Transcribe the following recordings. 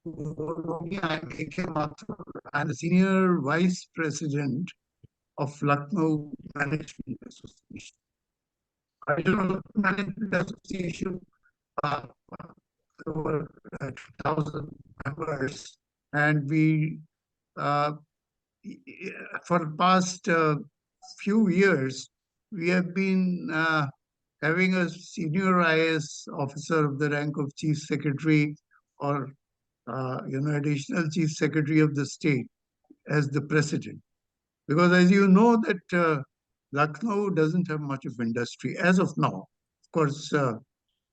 I'm A.K. Mathur. I'm the Senior Vice President of Lucknow Management Association. Lucknow Management Association, uh, over 2,000 members, and we, uh, for the past few years, we have been having a senior IS officer of the rank of Chief Secretary or additional Chief Secretary of the state as the president. Because as you know that Lucknow doesn't have much of industry as of now. Of course,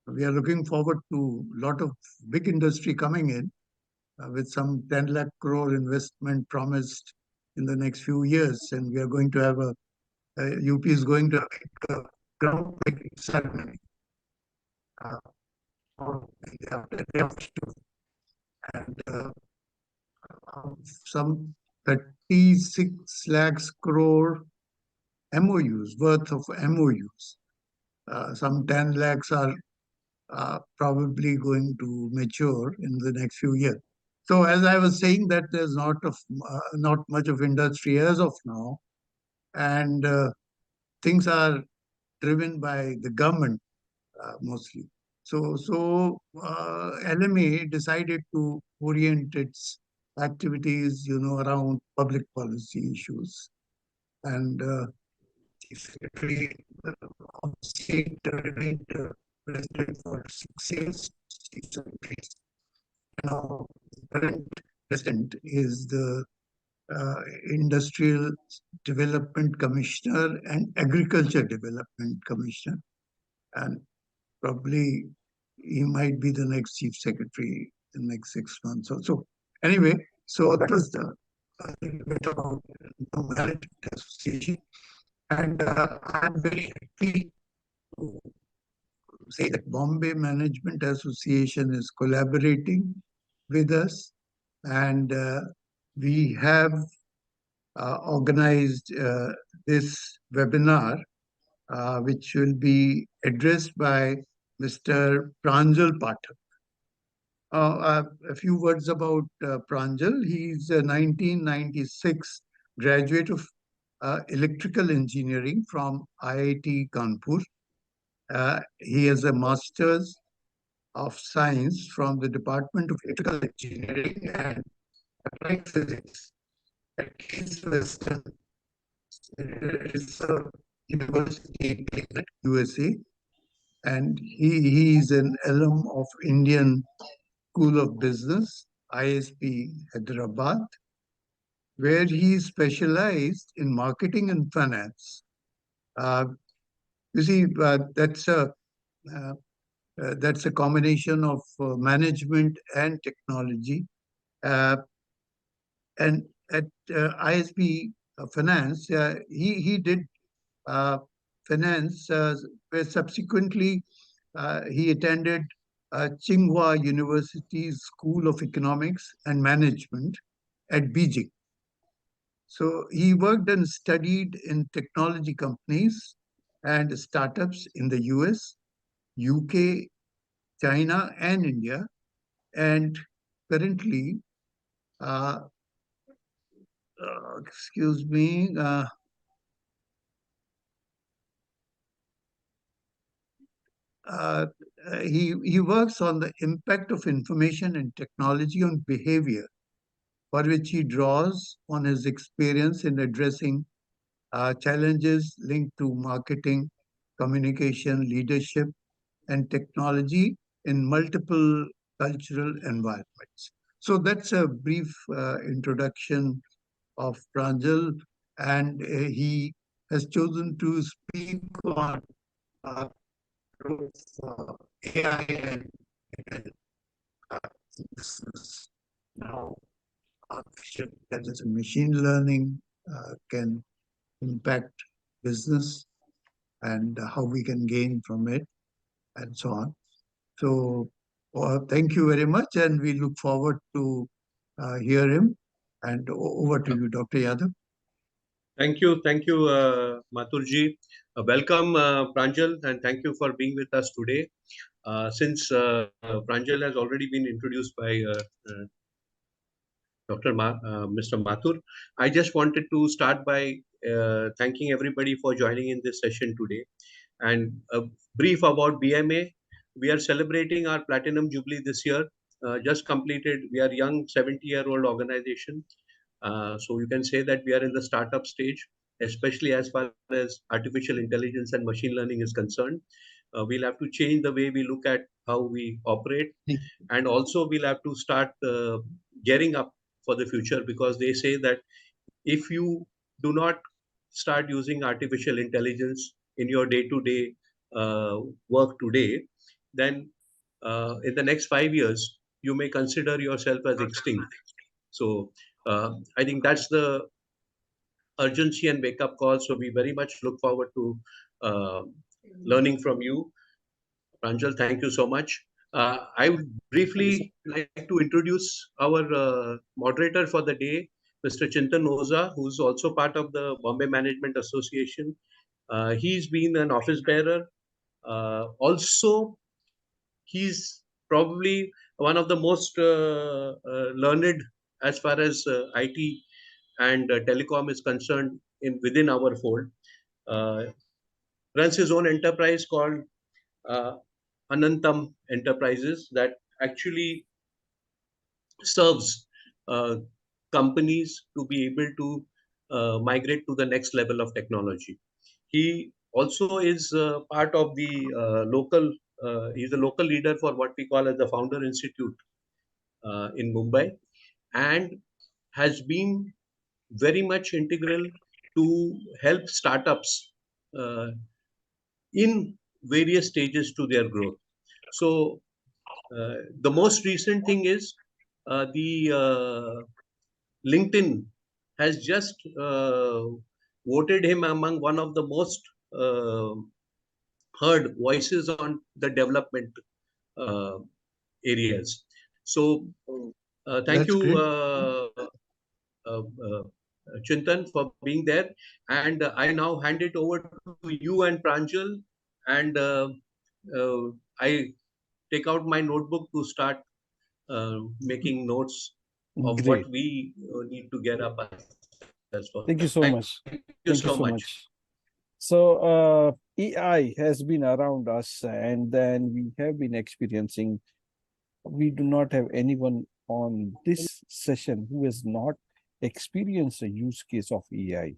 we are looking forward to a lot of big industry coming in with some 10 lakh crore investment promised in the next few years. And we are going to have UP is going to have a groundbreaking ceremony uh, after and some 36 lakhs crore MOUs, worth of MOUs. Some 10 lakhs are probably going to mature in the next few years. So as I was saying that there's not much of industry as of now, and things are driven by the government mostly. So LMA decided to orient its activities, around public policy issues. And Chief Secretary of State remained president for 6 years. Chief Secretary. Now, the current president is the Industrial Development Commissioner and Agriculture Development Commissioner. And probably he might be the next chief secretary in the next 6 months or so. Anyway, so that was the little bit about the Management Association. And I'm very happy to say that Bombay Management Association is collaborating with us. And we have organized this webinar, which will be addressed by Mr. Pranjal Pathak. A few words about Pranjal. He's a 1996 graduate of electrical engineering from IIT Kanpur. He has a master's of science from the Department of Electrical Engineering and Applied Physics at Case Western Reserve University in USA. And he is an alum of Indian School of Business, ISB Hyderabad, where he specialized in marketing and finance. You see, that's a combination of management and technology. And at ISB Finance, he did finance, where subsequently he attended Tsinghua University's School of Economics and Management at Beijing. So he worked and studied in technology companies and startups in the US, UK, China, and India. And currently, excuse me, he works on the impact of information and technology on behavior, for which he draws on his experience in addressing challenges linked to marketing, communication, leadership, and technology in multiple cultural environments. So that's a brief introduction of Pranjal, and he has chosen to speak on AI and business. Now, artificial intelligence and machine learning can impact business and how we can gain from it and so on. So thank you very much, and we look forward to hear him. And over to you, Dr. Yadav. Thank you, Mathurji. Welcome, Pranjal, and thank you for being with us today. Since Pranjal has already been introduced by Mr. Mathur. I just wanted to start by thanking everybody for joining in this session today. And a brief about BMA. We are celebrating our Platinum Jubilee this year. Just completed, we are a young 70-year-old organization. So you can say that we are in the startup stage, especially as far as artificial intelligence and machine learning is concerned. We'll have to change the way we look at how we operate, and also we'll have to start gearing up for the future, because they say that if you do not start using artificial intelligence in your day-to-day work today, then in the next 5 years you may consider yourself as extinct. So I think that's the urgency and wake-up call. So we very much look forward to uh, learning from you. Pranjal, thank you so much. I would briefly like to introduce our moderator for the day, Mr. Chintan Oza, who's also part of the Bombay Management Association. He's been an office bearer. Also, he's probably one of the most learned as far as IT and telecom is concerned within our fold. Uh, Runs his own enterprise called uh, Anantam Enterprises that actually serves uh, companies to be able to migrate to the next level of technology. He also is part of the he's a local leader for what we call as the Founder Institute in Mumbai, and has been very much integral to help startups uh, in various stages to their growth. So the most recent thing is the LinkedIn has just voted him among one of the most uh, heard voices on the development uh, areas. So thank That's you, great. uh, uh, Chintan, for being there. And I now hand it over to you and Pranjal. And I take out my notebook to start making notes of what Great. we need to get up as well. Thank you so Thank much. you so Thank you much. so much. So, AI has been around us, and then we have been experiencing. We do not have anyone on this session who has not experienced a use case of AI.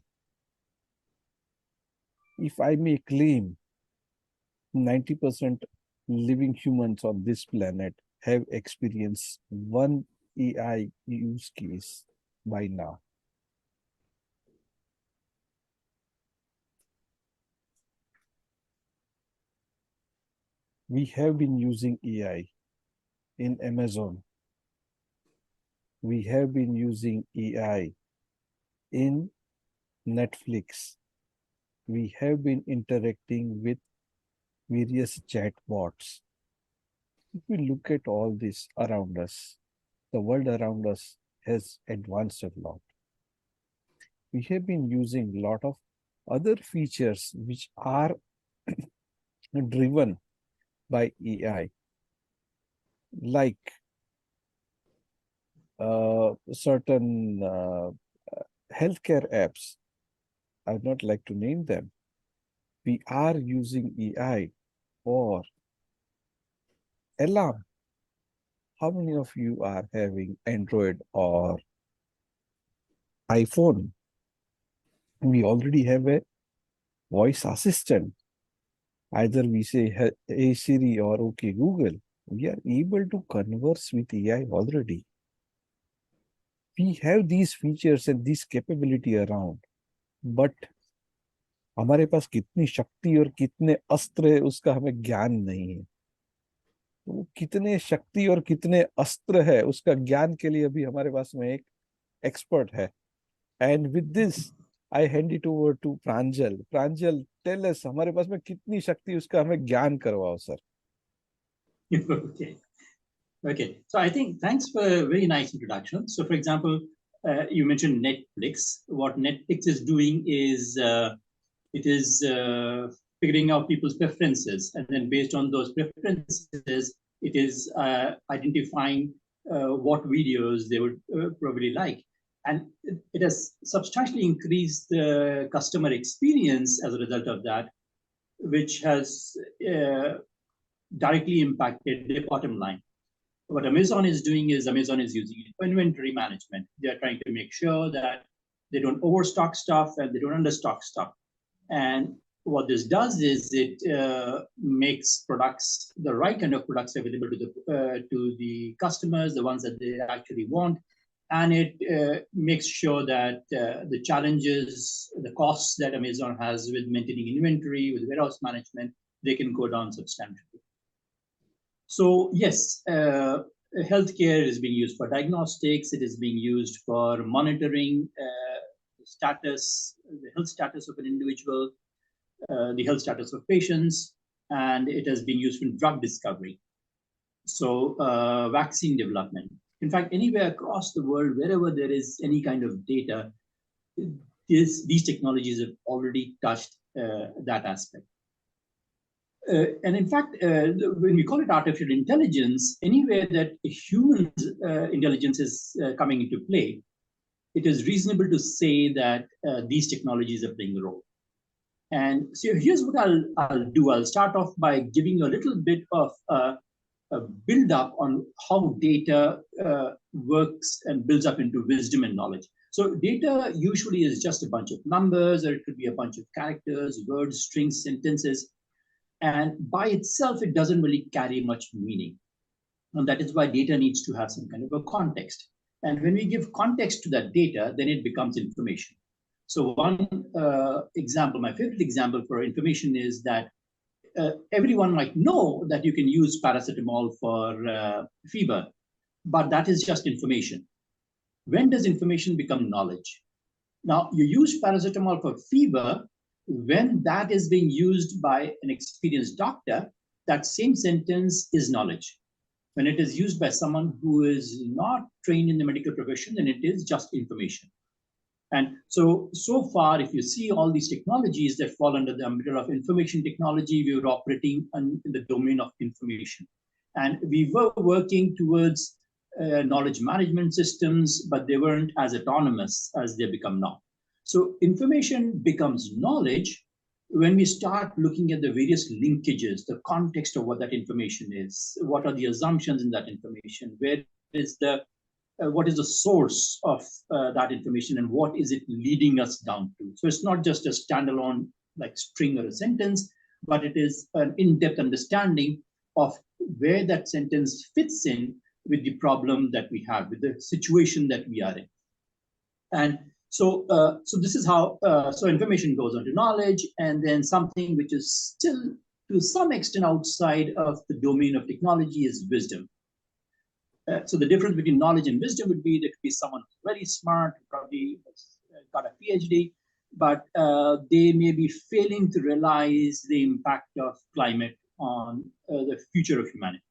If I may claim, 90% living humans on this planet have experienced one AI use case by now. We have been using AI in Amazon. We have been using AI in Netflix. We have been interacting with various chatbots. If we look at all this around us, the world around us has advanced a lot. We have been using a lot of other features which are driven by AI, like certain healthcare apps. I would not like to name them. We are using AI for alarm. How many of you are having Android or iPhone? We already have a voice assistant. Either we say, hey Siri or okay Google. We are able to converse with AI already. We have these features and this capability around, but हमारे पास कितनी शक्ति और कितने अस्त्र है उसका हमें ज्ञान नहीं है। तो कितने शक्ति और कितने अस्त्र है उसका ज्ञान के लिए अभी हमारे पास में एक एक्सपर्ट है। And with this I hand it over to Pranjal. Pranjal, tell us हमारे पास में कितनी शक्ति उसका हमें ज्ञान करवाओ sir. Okay. So I think thanks for a very nice introduction. So for example, you mentioned Netflix. What Netflix is doing is it is figuring out people's preferences, and then based on those preferences, it is identifying what videos they would probably like. And it has substantially increased the customer experience as a result of that, which has directly impacted their bottom line. What Amazon is doing is Amazon is using it for inventory management. They are trying to make sure that they don't overstock stuff and they don't understock stuff. And what this does is it makes products, the right kind of products, available to the customers, the ones that they actually want. And it makes sure that the challenges, the costs that Amazon has with maintaining inventory, with warehouse management, they can go down substantially. So yes, healthcare is being used for diagnostics. It is being used for monitoring status, the health status of an individual, the health status of patients, and it has been used in drug discovery. So vaccine development. In fact, anywhere across the world, wherever there is any kind of data, these technologies have already touched that aspect. And in fact, when we call it artificial intelligence, anywhere that human intelligence is coming into play, it is reasonable to say that these technologies are playing a role. And so here's what I'll do. I'll start off by giving you a little bit of a build up on how data works and builds up into wisdom and knowledge. So data usually is just a bunch of numbers, or it could be a bunch of characters, words, strings, sentences. And by itself, it doesn't really carry much meaning. And that is why data needs to have some kind of a context. And when we give context to that data, then it becomes information. So one example, my favorite example for information is that everyone might know that you can use paracetamol for fever, but that is just information. When does information become knowledge? Now, you use paracetamol for fever. When that is being used by an experienced doctor, that same sentence is knowledge. When it is used by someone who is not trained in the medical profession, then it is just information. And so far, if you see all these technologies that fall under the umbrella of information technology, we were operating in the domain of information. And we were working towards knowledge management systems, but they weren't as autonomous as they become now. So information becomes knowledge when we start looking at the various linkages, the context of what that information is, what are the assumptions in that information, where is the what is the source of that information, and what is it leading us down to. So it's not just a standalone like string or a sentence, but it is an in-depth understanding of where that sentence fits in with the problem that we have, with the situation that we are in. And so this is how, so information goes on to knowledge, and then something which is still to some extent outside of the domain of technology is wisdom. So the difference between knowledge and wisdom would be there could be someone who's very smart, probably got a PhD, but they may be failing to realize the impact of climate on the future of humanity.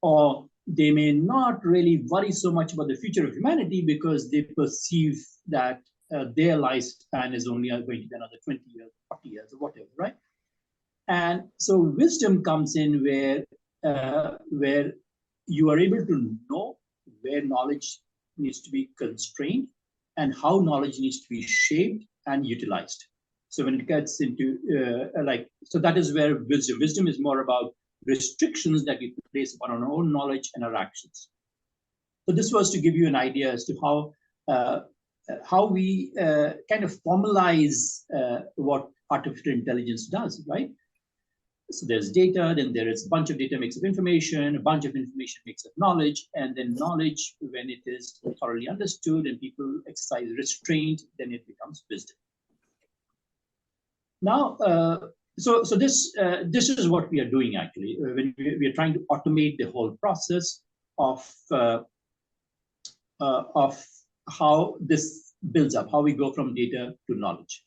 Or they may not really worry so much about the future of humanity because they perceive that their lifespan is only going to be another 20 years, 40 years, or whatever, right? And so wisdom comes in where you are able to know where knowledge needs to be constrained and how knowledge needs to be shaped and utilized. So when it gets into so that is where wisdom is more about restrictions that we place upon our own knowledge and our actions. So this was to give you an idea as to how we kind of formalize what artificial intelligence does, right? So there's data, then there is a bunch of data makes up information, a bunch of information makes up knowledge, and then knowledge, when it is thoroughly understood and people exercise restraint, then it becomes wisdom. Now, so this is what we are doing actually when we are trying to automate the whole process of how this builds up, how we go from data to knowledge.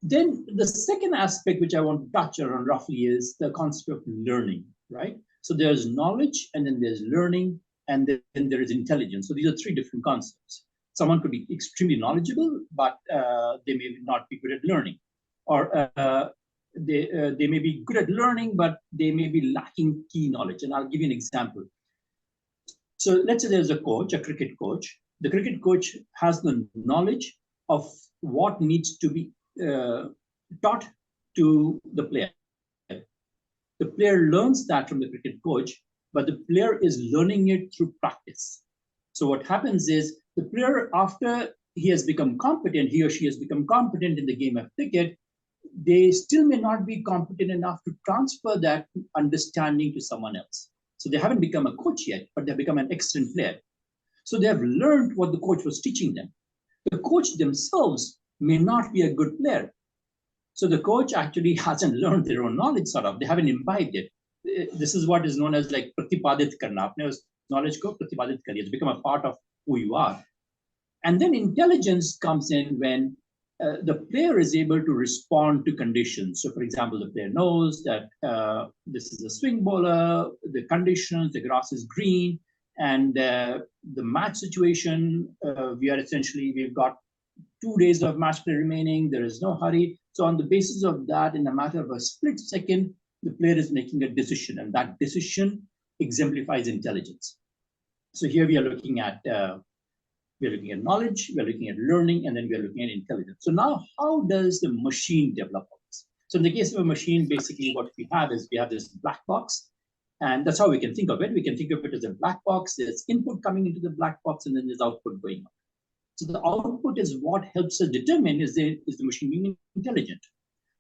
Then the second aspect which I want to touch on roughly is the concept of learning, right? So there's knowledge, and then there's learning, and then there is intelligence. So these are three different concepts. Someone could be extremely knowledgeable, but they may not be good at learning. Or they may be good at learning, but they may be lacking key knowledge. And I'll give you an example. So let's say there's a coach, a cricket coach. The cricket coach has the knowledge of what needs to be taught to the player. The player learns that from the cricket coach, but the player is learning it through practice. So what happens is the player, after he has become competent, he or she has become competent in the game of cricket, they still may not be competent enough to transfer that understanding to someone else. So they haven't become a coach yet, but they've become an excellent player. So they have learned what the coach was teaching them. The coach themselves may not be a good player. So the coach actually hasn't learned their own knowledge, sort of. They haven't imbibed it. This is what is known as like pratipadit karna. Apne us knowledge ko pratipadit kariye. It's become a part of who you are. And then intelligence comes in when the player is able to respond to conditions. So, for example, the player knows that this is a swing bowler, the conditions, the grass is green, and the match situation, we've got 2 days of match play remaining, there is no hurry. So on the basis of that, in a matter of a split second, the player is making a decision, and that decision exemplifies intelligence. So here we are looking at knowledge, we are looking at learning, and then we are looking at intelligence. So now, how does the machine develop all this? So in the case of a machine, basically what we have is we have this black box, and that's how we can think of it. We can think of it as a black box. There's input coming into the black box, and then there's output going out. So the output is what helps us determine is the machine being intelligent.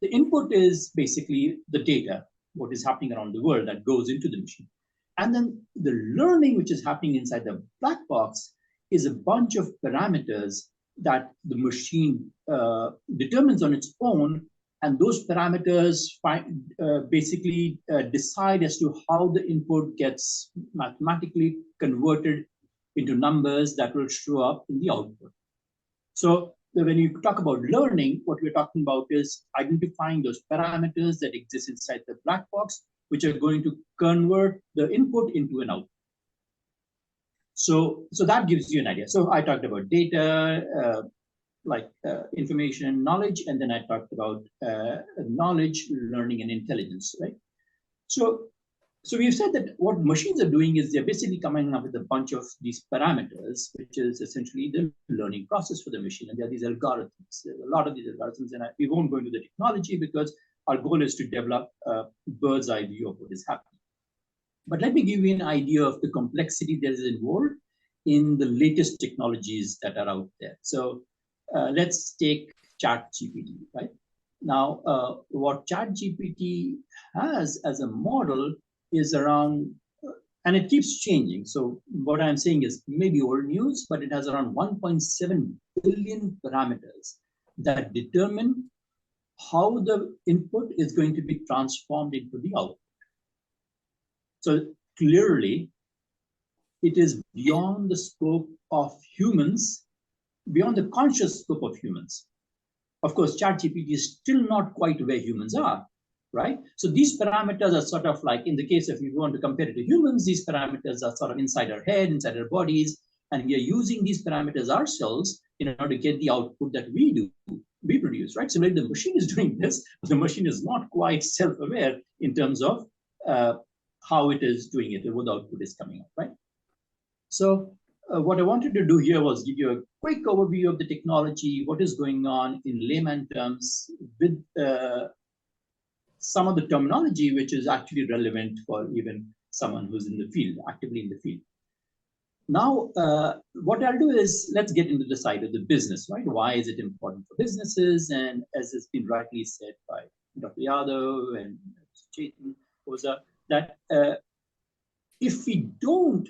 The input is basically the data, what is happening around the world that goes into the machine. And then the learning which is happening inside the black box is a bunch of parameters that the machine determines on its own, and those parameters basically decide as to how the input gets mathematically converted into numbers that will show up in the output. So when you talk about learning, what we're talking about is identifying those parameters that exist inside the black box, which are going to convert the input into an output. So that gives you an idea. So I talked about data, information, knowledge, and then I talked about knowledge, learning, and intelligence, right? So we've said that what machines are doing is they're basically coming up with a bunch of these parameters, which is essentially the learning process for the machine. And there are these algorithms. There's a lot of these algorithms, and we won't go into the technology because our goal is to develop a bird's eye view of what is happening. But let me give you an idea of the complexity that is involved in the latest technologies that are out there. So let's take ChatGPT, right? Now, what ChatGPT has as a model is around, and it keeps changing. So what I'm saying is maybe old news, but it has around 1.7 billion parameters that determine how the input is going to be transformed into the output. So clearly, it is beyond the scope of humans, beyond the conscious scope of humans. Of course, ChatGPT is still not quite where humans are, right? So these parameters are sort of like, in the case if you want to compare it to humans, these parameters are sort of inside our head, inside our bodies, and we are using these parameters ourselves in order to get the output that we produce, right? So like the machine is doing this, but the machine is not quite self-aware in terms of how it is doing it, what the output is coming up, right? So what I wanted to do here was give you a quick overview of the technology, what is going on in layman terms with some of the terminology which is actually relevant for even someone who's in the field, actively in the field. Now, what I'll do is let's get into the side of the business, right? Why is it important for businesses? And as has been rightly said by Dr. Yadav and Mr.Chintan Oza, that if we don't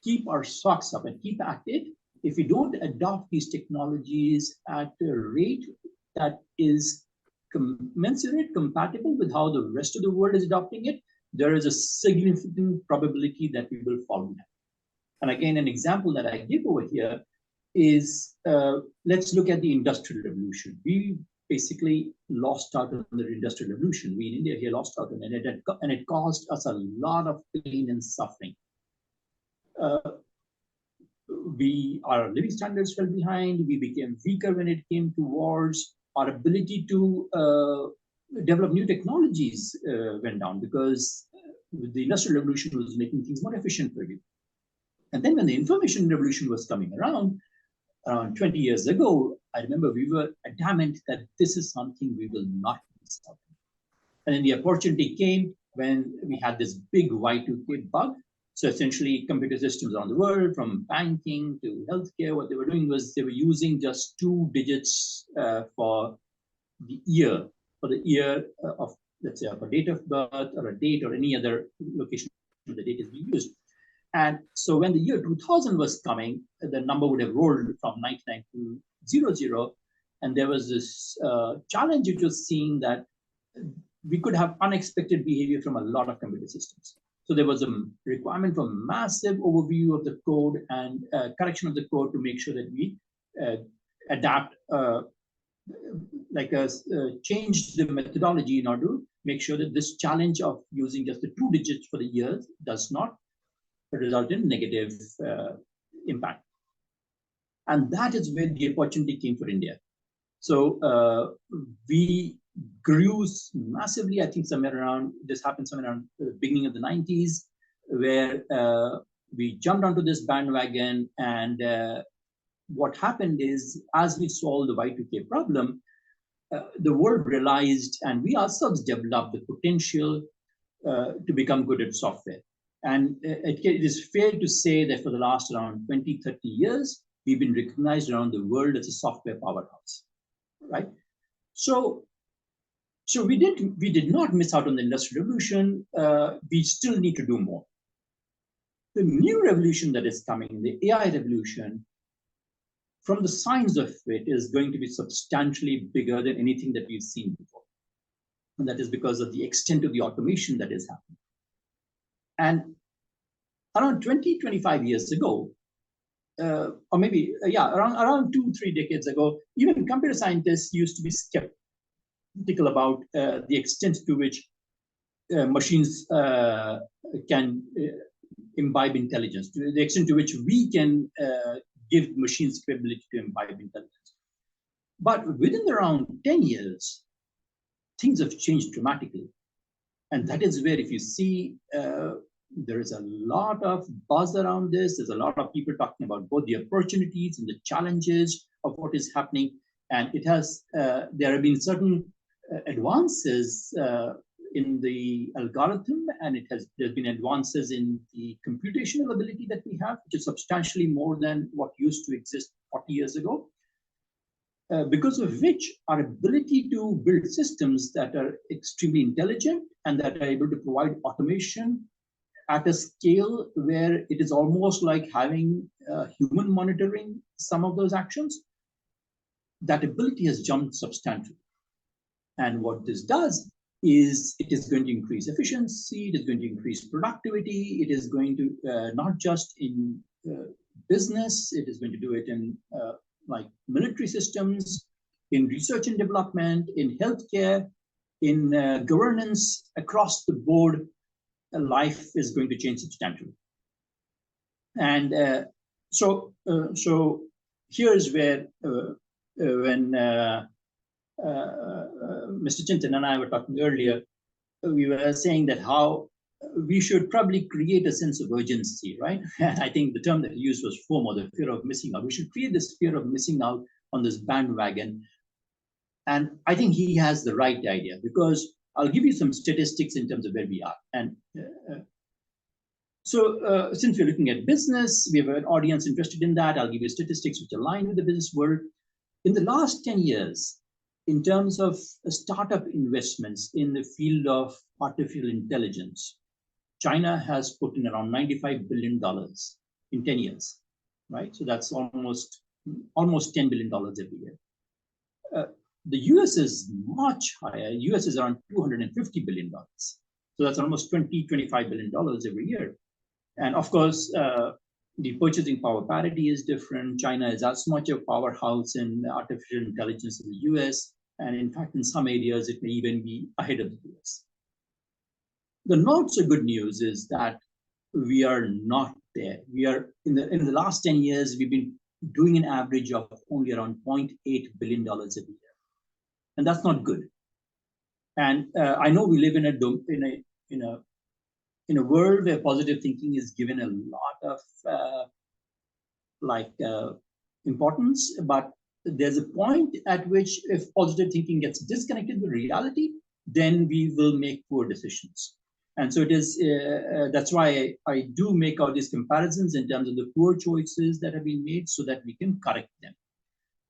keep our socks up and keep at it, if we don't adopt these technologies at a rate that is commensurate, compatible with how the rest of the world is adopting it, there is a significant probability that we will fall behind. And again, an example that I give over here is, let's look at the Industrial Revolution. We basically lost out on the Industrial Revolution. We in India here lost out on it, and it caused us a lot of pain and suffering. Our living standards fell behind. We became weaker when it came to wars. Our ability to develop new technologies went down because the Industrial Revolution was making things more efficient for you. And then when the Information Revolution was coming around 20 years ago, I remember we were adamant that this is something we will not miss out on. And then the opportunity came when we had this big Y2K bug. So essentially, computer systems around the world, from banking to healthcare, what they were doing was they were using just 2 digits for the year of, let's say, a date of birth or a date or any other location where the date is being used. And so when the year 2000 was coming, the number would have rolled from 99 to 00. And there was this challenge which was seeing that we could have unexpected behavior from a lot of computer systems. So there was a requirement for massive overview of the code and correction of the code to make sure that we adapt, change the methodology in order to make sure that this challenge of using just the 2 digits for the years does not result in negative impact. And that is where the opportunity came for India. So we grew massively. I think this happened somewhere around the beginning of the 90s, where we jumped onto this bandwagon. And what happened is, as we solved the Y2K problem, the world realized, and we ourselves developed the potential to become good at software. And it is fair to say that for the last around 20, 30 years, we've been recognized around the world as a software powerhouse, right? So we did not miss out on the Industrial Revolution. We still need to do more. The new revolution that is coming, the AI revolution, from the signs of it, is going to be substantially bigger than anything that we've seen before. And that is because of the extent of the automation that is happening. And around 20, 25 years ago, or maybe, around 2-3 decades ago, even computer scientists used to be skeptical about the extent to which machines can imbibe intelligence, to the extent to which we can give machines capability to imbibe intelligence. But within around 10 years, things have changed dramatically. And that is where, if you see, there is a lot of buzz around this. There's a lot of people talking about both the opportunities and the challenges of what is happening. And it has, there have been certain advances in the algorithm, and there's been advances in the computational ability that we have, which is substantially more than what used to exist 40 years ago. Because of which our ability to build systems that are extremely intelligent and that are able to provide automation at a scale where it is almost like having human monitoring some of those actions, that ability has jumped substantially. And what this does is it is going to increase efficiency, it is going to increase productivity, it is going to not just in business, it is going to do it in like military systems, in research and development, in healthcare, in governance, across the board. Life is going to change substantially. And so here's where when Mr. Chintan and I were talking earlier, we were saying that how we should probably create a sense of urgency, right? And I think the term that he used was FOMO, the fear of missing out. We should create this fear of missing out on this bandwagon. And I think he has the right idea, because I'll give you some statistics in terms of where we are. And so since we're looking at business, we have an audience interested in that. I'll give you statistics which align with the business world. In the last 10 years, in terms of startup investments in the field of artificial intelligence, China has put in around $95 billion in 10 years, right? So that's almost $10 billion every year. The US is much higher. US is around $250 billion. So that's almost $20-25 billion every year. And of course, the purchasing power parity is different. China is as much a powerhouse in artificial intelligence as the US. And in fact, in some areas, it may even be ahead of the US. The not so good news is that we are not there. We are in the last 10 years, we've been doing an average of only around $0.8 billion every year. And that's not good. And I know we live in a in a world where positive thinking is given a lot of importance, but there's a point at which if positive thinking gets disconnected with reality, then we will make poor decisions. And so it is, that's why I do make all these comparisons in terms of the poor choices that have been made so that we can correct them.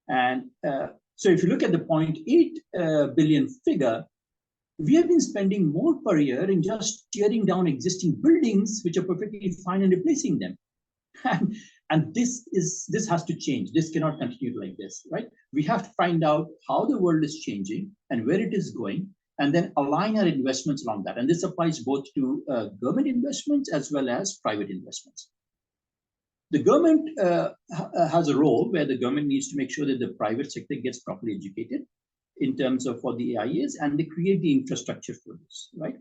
And so if you look at the 0.8 billion figure, we have been spending more per year in just tearing down existing buildings, which are perfectly fine, and replacing them. And this has to change. This cannot continue like this, right? We have to find out how the world is changing and where it is going, and then align our investments along that. And this applies both to government investments as well as private investments. The government has a role where the government needs to make sure that the private sector gets properly educated in terms of what the AI is, and they create the infrastructure for this, right?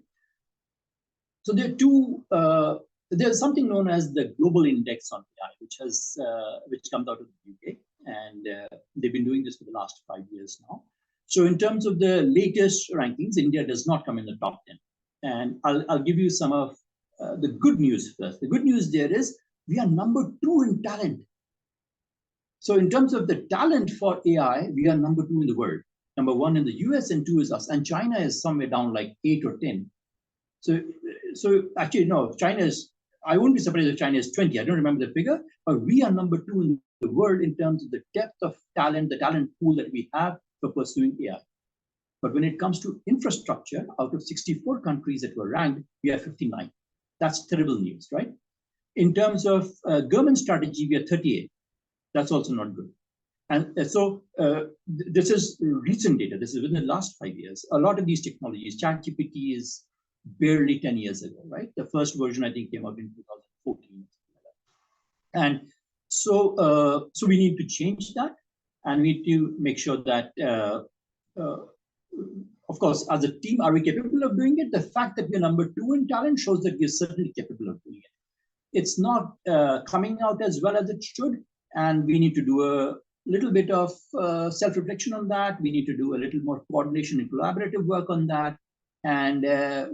So there are two, there's something known as the Global Index on AI, which comes out of the UK, and they've been doing this for the last 5 years now. So in terms of the latest rankings, India does not come in the top 10. And I'll give you some of the good news first. The good news there is we are number 2 in talent. So in terms of the talent for AI, we are number 2 in the world. Number 1 in the US and 2 is us. And China is somewhere down like 8 or 10. So actually, no, China is, I wouldn't be surprised if China is 20. I don't remember the figure, but we are number 2 in the world in terms of the depth of talent, the talent pool that we have for pursuing AI. But when it comes to infrastructure, out of 64 countries that were ranked, we are 59. That's terrible news, right? In terms of government strategy, we are 38. That's also not good. And so this is recent data. This is within the last 5 years. A lot of these technologies, ChatGPT is barely 10 years ago, right? The first version, I think, came out in 2014. And so, so we need to change that. And we need to make sure that, of course, as a team, are we capable of doing it? The fact that we're number 2 in talent shows that we're certainly capable of doing it. It's not coming out as well as it should. And we need to do a little bit of self-reflection on that. We need to do a little more coordination and collaborative work on that. And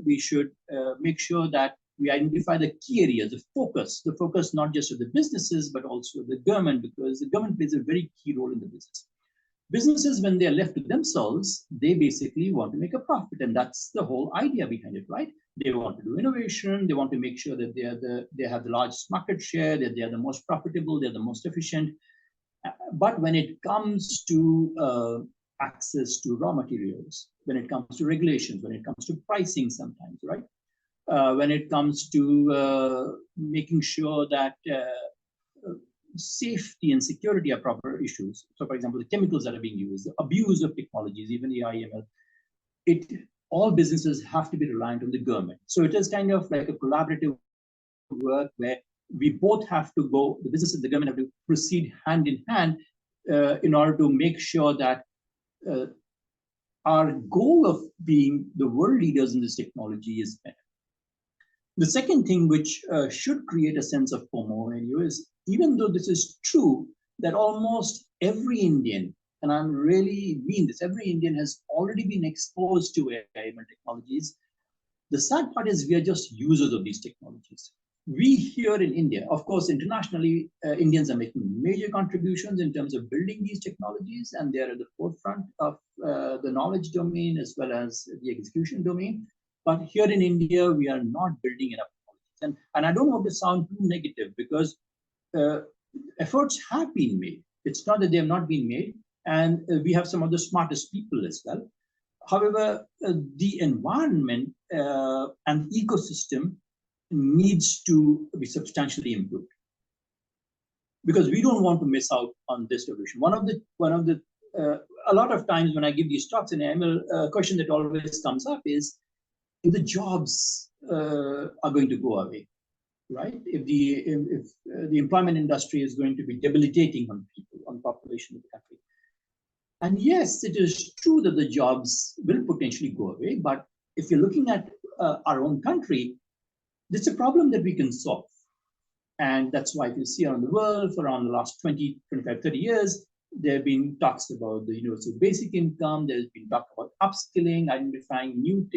we should make sure that we identify the key areas, the focus not just of the businesses, but also the government, because the government plays a very key role in the business. Businesses, when they're left to themselves, they basically want to make a profit. And that's the whole idea behind it, right? They want to do innovation. They want to make sure that they have the largest market share, that they are the most profitable, they're the most efficient. But when it comes to access to raw materials, when it comes to regulations, when it comes to pricing sometimes, right? When it comes to making sure that safety and security are proper issues. So for example, the chemicals that are being used, the abuse of technologies, even AI, ML, all businesses have to be reliant on the government. So it is kind of like a collaborative work where we both have to go, the businesses and the government have to proceed hand in hand in order to make sure that our goal of being the world leaders in this technology is met. The second thing which should create a sense of FOMO in you is, even though this is true, that almost every Indian, and I'm really mean this, every Indian has already been exposed to AI technologies. The sad part is we are just users of these technologies. We here in India, of course, internationally, Indians are making major contributions in terms of building these technologies, and they're at the forefront of the knowledge domain as well as the execution domain. But here in India, we are not building enough technologies. And I don't want to sound too negative, because efforts have been made. It's not that they have not been made, and we have some of the smartest people as well. However, the environment and ecosystem needs to be substantially improved, because we don't want to miss out on this revolution. A lot of times when I give these talks in ML, a question that always comes up is if the jobs are going to go away, right? If the employment industry is going to be debilitating on people, on the population of the country. And yes, it is true that the jobs will potentially go away, but if you're looking at our own country, it's a problem that we can solve. And that's why if you see around the world for around the last 20, 25, 30 years, there have been talks about the universal basic income. There's been talk about upskilling, identifying new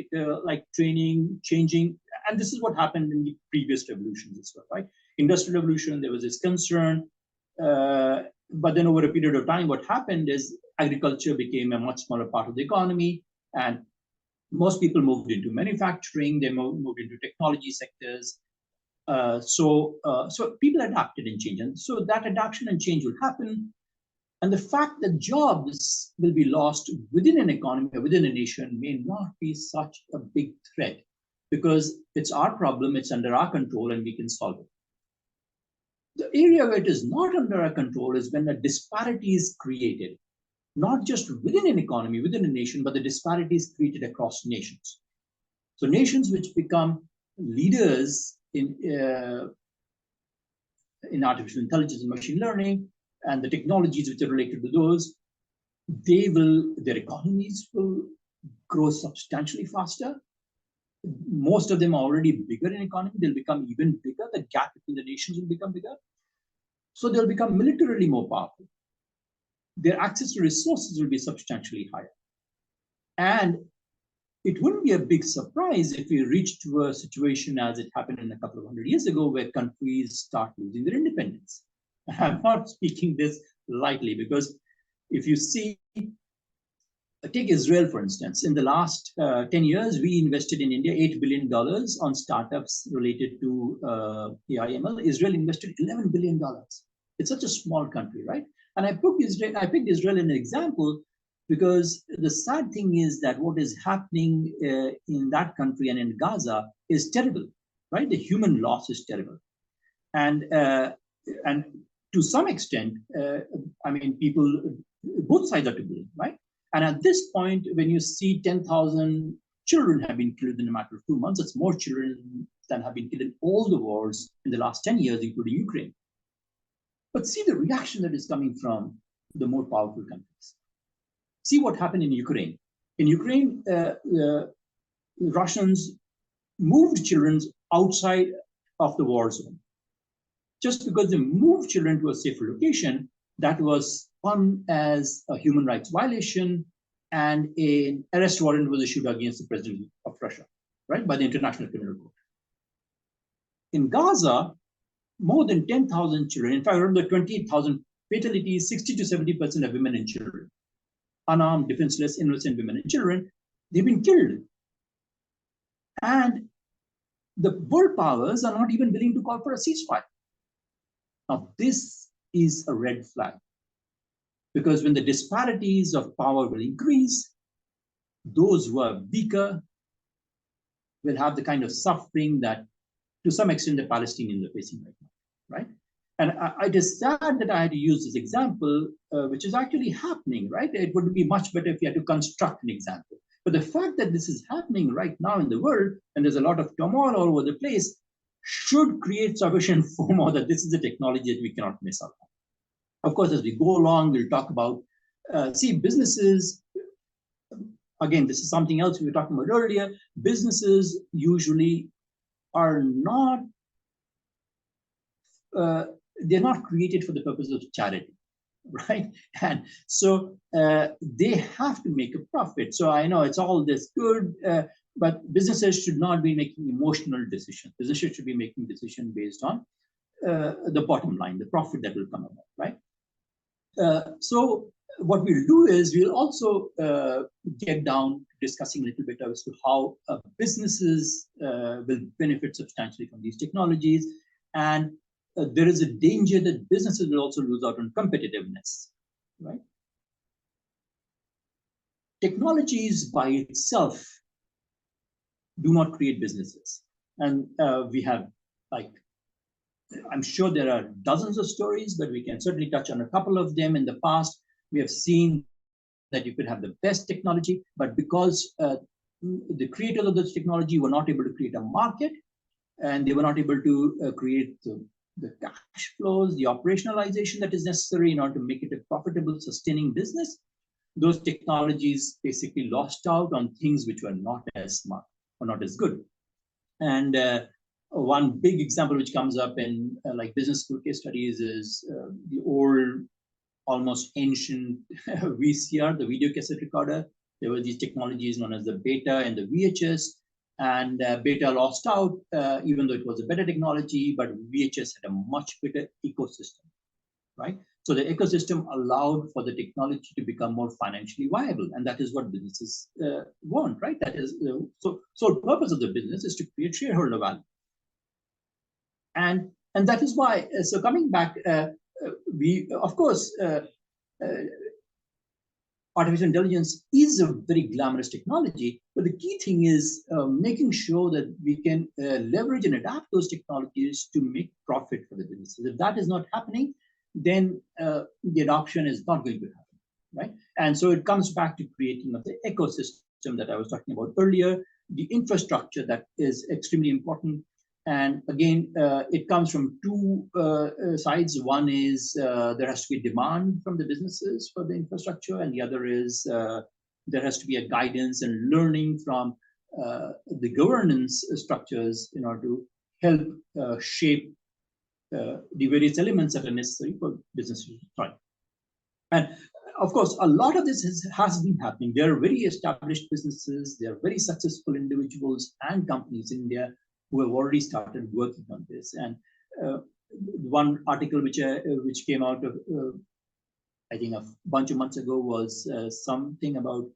like training, changing. and this is what happened in the previous revolutions as well, right? Industrial revolution, there was this concern, but then over a period of time, what happened is agriculture became a much smaller part of the economy, and most people moved into manufacturing, they moved into technology sectors. So people adapted and changed, and so that adaptation and change will happen. And the fact that jobs will be lost within an economy or within a nation may not be such a big threat, because it's our problem, it's under our control, and we can solve it. The area where it is not under our control is when a disparity is created, not just within an economy, within a nation, but the disparity is created across nations. So nations which become leaders in artificial intelligence and machine learning, and the technologies which are related to those, their economies will grow substantially faster. Most of them are already bigger in economy. They'll become even bigger. The gap between the nations will become bigger. So they'll become militarily more powerful. Their access to resources will be substantially higher. And it wouldn't be a big surprise if we reach to a situation as it happened in a couple of 100 years ago, where countries start losing their independence. I'm not speaking this lightly, because if you see, take Israel, for instance. In the last 10 years, we invested in India $8 billion on startups related to AI/ML. Israel invested $11 billion. It's such a small country, right? And I picked Israel as an example because the sad thing is that what is happening in that country and in Gaza is terrible, right? The human loss is terrible. And to some extent, I mean, both sides are to blame, right? And at this point, when you see 10,000 children have been killed in a matter of 2 months, it's more children than have been killed in all the wars in the last 10 years, including Ukraine. But see the reaction that is coming from the more powerful countries. See what happened in Ukraine. In Ukraine, Russians moved children outside of the war zone. Just because they moved children to a safer location, that was spun as a human rights violation, and an arrest warrant was issued against the president of Russia, right, by the International Criminal Court. In Gaza, more than 10,000 children, in fact, around the 28,000 fatalities, 60 to 70% of women and children, unarmed, defenseless, innocent women and children, they've been killed. And the world powers are not even willing to call for a ceasefire. Now, this is a red flag, because when the disparities of power will increase, those who are weaker will have the kind of suffering that, to some extent, the Palestinians are facing right now, right? And it is sad that I had to use this example, which is actually happening, right? It would be much better if you had to construct an example. But the fact that this is happening right now in the world, and there's a lot of turmoil all over the place, should create sufficient FOMO that this is a technology that we cannot miss out on. Of course, as we go along, we'll talk about, businesses, again, this is something else we were talking about earlier. Businesses usually are not, they're not created for the purpose of charity, right? And so they have to make a profit. So I know it's all this good, but businesses should not be making emotional decisions. Businesses should be making decisions based on the bottom line, the profit that will come about, right? So what we'll do is we'll also get down to discussing a little bit as to how businesses will benefit substantially from these technologies. And there is a danger that businesses will also lose out on competitiveness, right? Technologies by itself do not create businesses. And we have, like, I'm sure there are dozens of stories, but we can certainly touch on a couple of them. In the past, we have seen that you could have the best technology, but because the creators of this technology were not able to create a market, and they were not able to create the cash flows, the operationalization that is necessary in order to make it a profitable, sustaining business, those technologies basically lost out on things which were not as smart or not as good. And one big example which comes up in like business school case studies is the old, almost ancient VCR, the video cassette recorder. There were these technologies known as the beta and the VHS. and Beta lost out, even though it was a better technology, but VHS had a much better ecosystem, right? So the ecosystem allowed for the technology to become more financially viable, and that is what businesses want, right? That is so the purpose of the business is to create shareholder value, and that is why. So coming back, we of course. Artificial intelligence is a very glamorous technology, but the key thing is making sure that we can leverage and adapt those technologies to make profit for the businesses. If that is not happening, then the adoption is not going to happen, right? And so it comes back to creating of the ecosystem that I was talking about earlier, the infrastructure that is extremely important. And again, it comes from two sides. One is there has to be demand from the businesses for the infrastructure, and the other is there has to be a guidance and learning from the governance structures in order to help shape the various elements that are necessary for businesses to thrive. And of course, a lot of this has been happening. There are very established businesses, there are very successful individuals and companies in India who have already started working on this. And one article which came out of, I think a bunch of months ago was something about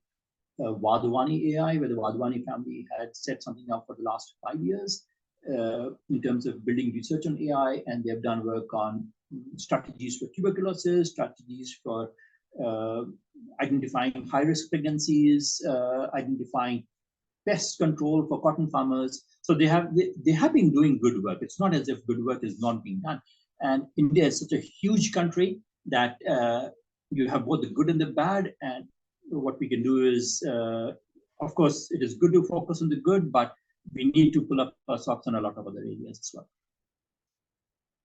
Vadhwani AI, where the Vadhwani family had set something up for the last 5 years in terms of building research on AI, and they've done work on strategies for tuberculosis, strategies for identifying high-risk pregnancies, identifying pest control for cotton farmers. So they have been doing good work. It's not as if good work is not being done. And India is such a huge country that you have both the good and the bad. And what we can do is, of course, it is good to focus on the good, but we need to pull up our socks on a lot of other areas as well.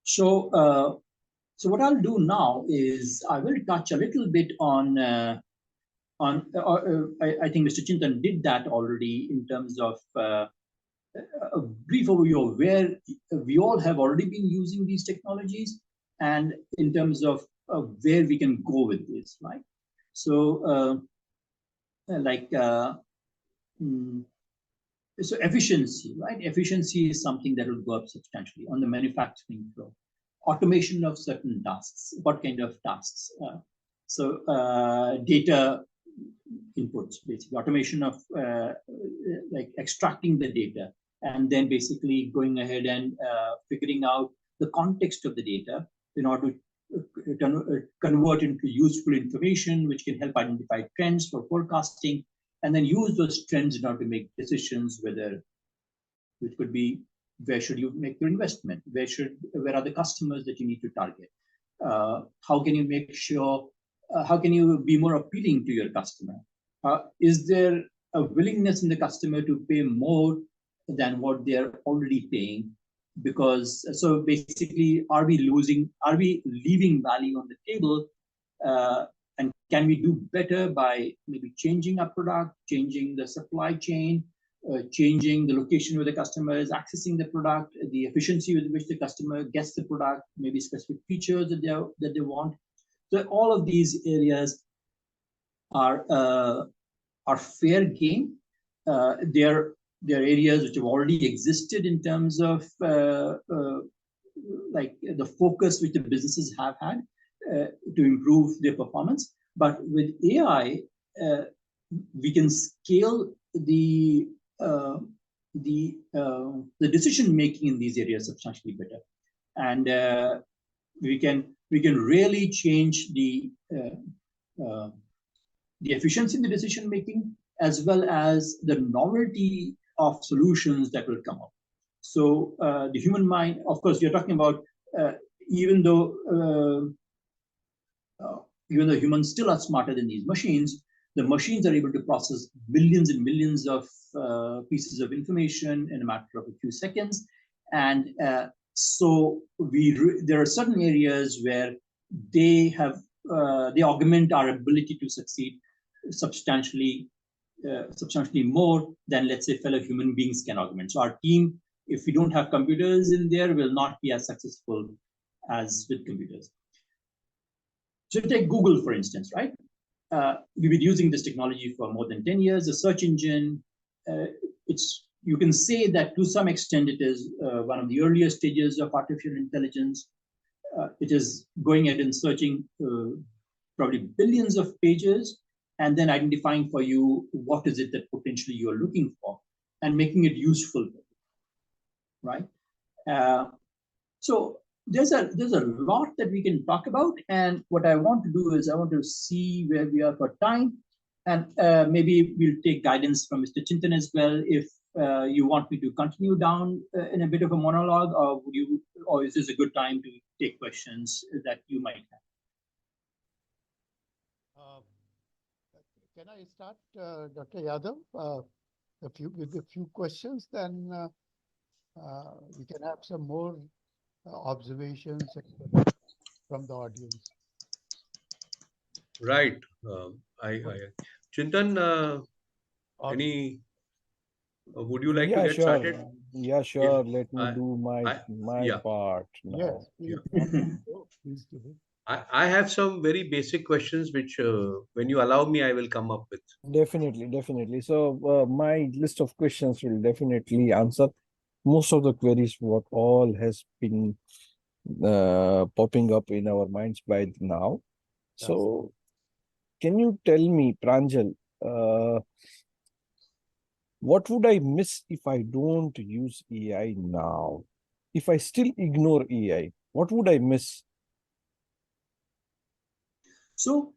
So what I'll do now is I will touch a little bit on I think Mr. Chintan did that already in terms of a brief overview of where we all have already been using these technologies and in terms of where we can go with this, right? So so efficiency, right? Efficiency is something that will go up substantially on the manufacturing floor. Automation of certain tasks. What kind of tasks? Data inputs, basically automation of like extracting the data and then basically going ahead and figuring out the context of the data in order to convert into useful information, which can help identify trends for forecasting, and then use those trends in order to make decisions, which could be, where should you make your investment? Where are the customers that you need to target? How can you make sure, how can you be more appealing to your customer? Is there a willingness in the customer to pay more than what they're already paying? Because, so basically, are we leaving value on the table? And can we do better by maybe changing our product, changing the supply chain, changing the location where the customer is accessing the product, the efficiency with which the customer gets the product, maybe specific features that they want. So all of these areas are fair game. They're areas which have already existed in terms of like the focus which the businesses have had to improve their performance. But with AI, we can scale the decision making in these areas substantially better, and we can really change the efficiency in the decision making as well as the novelty of solutions that will come up. So the human mind, of course, you're talking about even though humans still are smarter than these machines, the machines are able to process billions and millions of pieces of information in a matter of a few seconds. And so there are certain areas where they augment our ability to succeed substantially more than, let's say, fellow human beings can augment. So our team, if we don't have computers in there, will not be as successful as with computers. So take Google, for instance, right? We've been using this technology for more than 10 years. The search engine, it's you can say that to some extent it is one of the earlier stages of artificial intelligence. It is going ahead and searching probably billions of pages and then identifying for you what is it that potentially you are looking for and making it useful, right? So there's a lot that we can talk about, and what I want to do is I want to see where we are for time, and maybe we'll take guidance from Mr. Chintan as well if you want me to continue down in a bit of a monologue, or is this a good time to take questions that you might have? Can I start, Dr. Yadav, with a few questions? Then we can have some more observations from the audience. Right. Chintan, any? Would you like to get started? Yeah, sure. Let me do my part now. Yes, please, please do it. I have some very basic questions which, when you allow me, I will come up with. Definitely. So my list of questions will definitely answer most of the queries what all has been popping up in our minds by now. Yes. So can you tell me, Pranjal, what would I miss if I don't use AI now? If I still ignore AI, what would I miss? So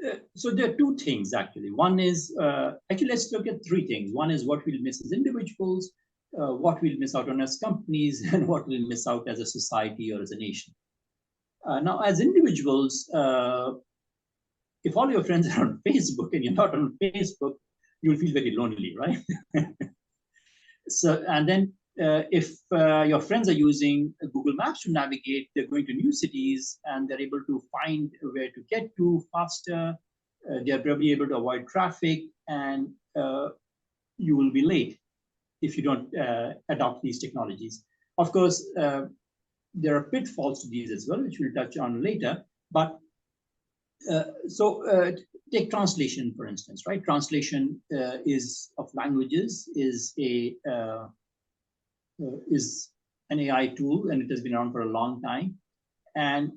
there are two things actually. One is, actually let's look at three things. One is what we'll miss as individuals, what we'll miss out on as companies, and what we'll miss out as a society or as a nation. Now, as individuals, if all your friends are on Facebook and you're not on Facebook, you'll feel very lonely, right? So, and then if your friends are using Google Maps to navigate, they're going to new cities and they're able to find where to get to faster. They're probably able to avoid traffic, and you will be late if you don't adopt these technologies. Of course, there are pitfalls to these as well, which we'll touch on later. But take translation, for instance, right? Translation of languages is an AI tool, and it has been around for a long time. And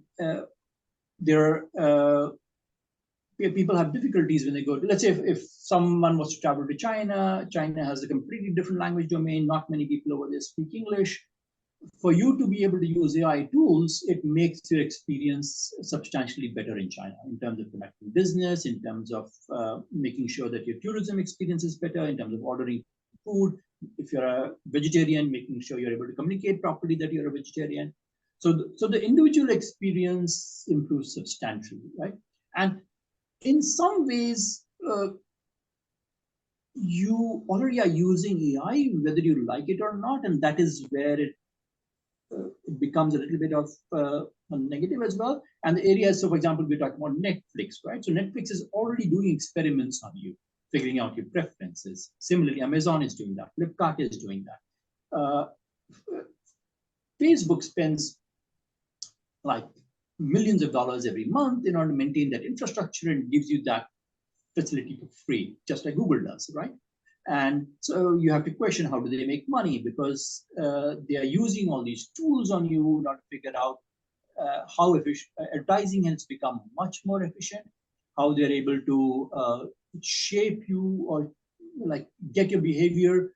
people have difficulties when they go to, let's say if someone was to travel to China, China has a completely different language domain, not many people over there speak English. For you to be able to use AI tools, it makes your experience substantially better in China in terms of connecting business, in terms of making sure that your tourism experience is better, in terms of ordering food. If you're a vegetarian, making sure you're able to communicate properly that you're a vegetarian. So the individual experience improves substantially, right? And in some ways, you already are using AI, whether you like it or not, and that is where it becomes a little bit of a negative as well. And the areas, so for example, we're talking about Netflix, right? So Netflix is already doing experiments on you, figuring out your preferences. Similarly, Amazon is doing that. Flipkart is doing that. Facebook spends like millions of dollars every month in order to maintain that infrastructure and gives you that facility for free, just like Google does, right? And so you have to question, how do they make money? Because they are using all these tools on you in order to figure out how efficient advertising has become much more efficient, how they're able to shape you or like get your behavior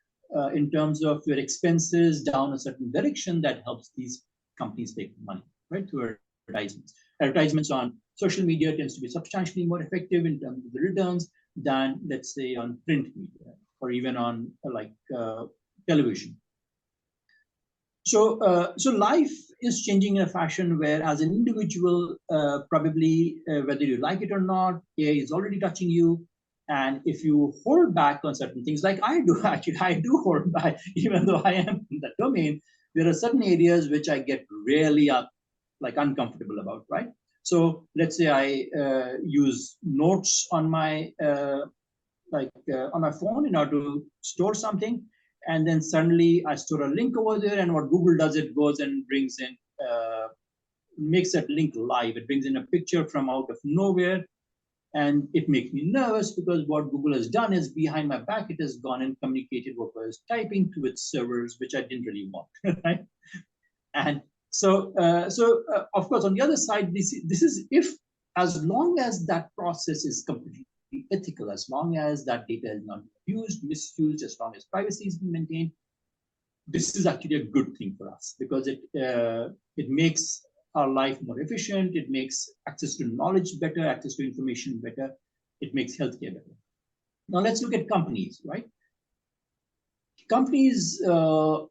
in terms of your expenses down a certain direction that helps these companies make money, right? Through advertisements. Advertisements on social media tends to be substantially more effective in terms of the returns than, let's say, on print media or even on television. So life is changing in a fashion where, as an individual, probably whether you like it or not, AI is already touching you. And if you hold back on certain things, like I do, actually, I do hold back, even though I am in that domain, there are certain areas which I get really uncomfortable about, right? So let's say I use notes on my on my phone in order to store something, and then suddenly I store a link over there, and what Google does, it goes and brings in, makes that link live. It brings in a picture from out of nowhere, And it makes me nervous because what Google has done is behind my back, it has gone and communicated what I was typing to its servers, which I didn't really want, right? And so, of course, on the other side, this is if, as long as that process is completely ethical, as long as that data is not used, misused, as long as privacy is being maintained, this is actually a good thing for us because it makes our life more efficient. It makes access to knowledge better, access to information better. It makes healthcare better. Now let's look at companies, right? Companies will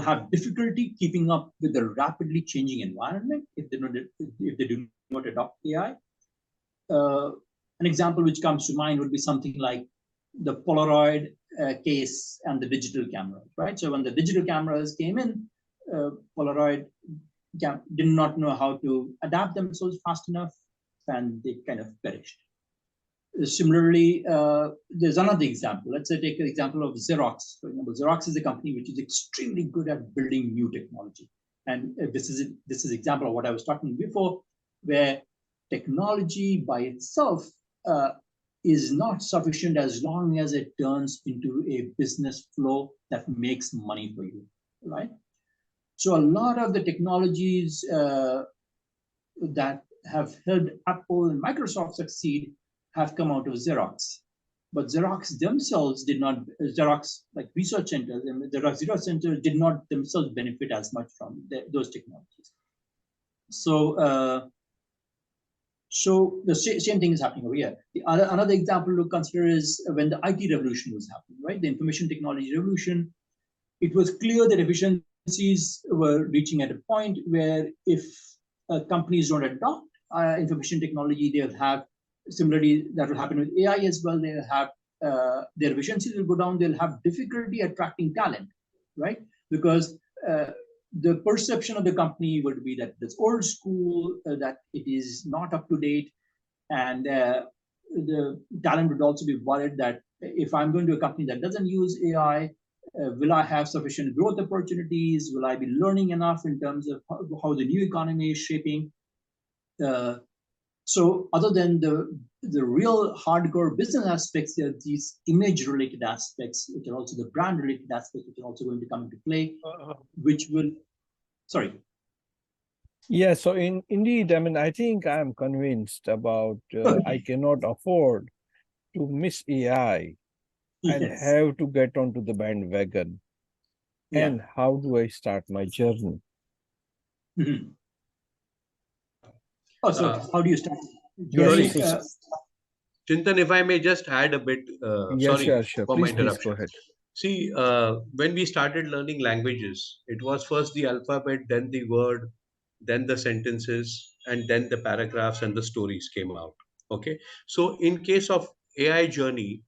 have difficulty keeping up with the rapidly changing environment if they do not adopt AI. An example which comes to mind would be something like the Polaroid case and the digital cameras, right? So when the digital cameras came in, Polaroid did not know how to adapt themselves fast enough, and they kind of perished. Similarly, there's another example. Let's say take an example of Xerox. For example, Xerox is a company which is extremely good at building new technology. And this is an example of what I was talking before, where technology by itself is not sufficient as long as it turns into a business flow that makes money for you, right? So a lot of the technologies that have helped Apple and Microsoft succeed have come out of Xerox. But Xerox themselves did not, Xerox like research centers, and Xerox research centers did not themselves benefit as much from those technologies. So, so the same thing is happening over here. Another example to consider is when the IT revolution was happening, right? The information technology revolution. It was clear that efficiencies were reaching at a point where if companies don't adopt information technology, they'll have, similarly, that will happen with AI as well. They'll have, their efficiencies will go down. They'll have difficulty attracting talent, right? Because the perception of the company would be that it's old school, that it is not up to date. And the talent would also be worried that if I'm going to a company that doesn't use AI, will I have sufficient growth opportunities? Will I be learning enough in terms of how the new economy is shaping? So other than the real hardcore business aspects, there are these image-related aspects, which are also the brand-related aspects, which are also going to come into play, which will, sorry. Yeah, so indeed, I mean, I think I'm convinced about I cannot afford to miss AI and have to get onto the bandwagon. Yeah. And how do I start my journey? Mm-hmm. Oh, so how do you start? Yes, Chintan, if I may just add a bit, yes, sorry sure. for Please, my please interruption. go ahead. See, when we started learning languages, it was first the alphabet, then the word, then the sentences, and then the paragraphs and the stories came out. Okay. So in case of AI journey,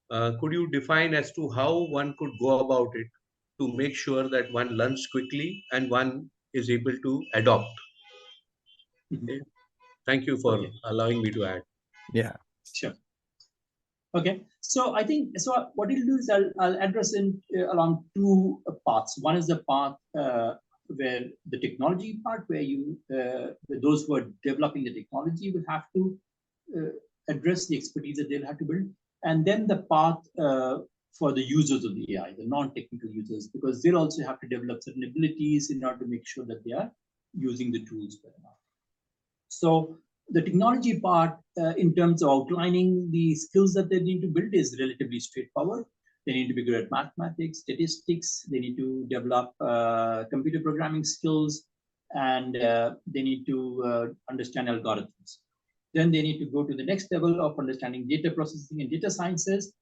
could you define as to how one could go about it to make sure that one learns quickly and one is able to adopt? Okay. Thank you for allowing me to add. Yeah. Sure. Okay, so I think, so what we'll do is I'll address in along two paths. One is the path where the technology part, where you, those who are developing the technology will have to address the expertise that they'll have to build. And then the path for the users of the AI, the non-technical users, because they'll also have to develop certain abilities in order to make sure that they are using the tools well enough. So the technology part, in terms of outlining the skills that they need to build, is relatively straightforward. They need to be good at mathematics, statistics. They need to develop computer programming skills, and they need to understand algorithms. Then they need to go to the next level of understanding data processing and data sciences.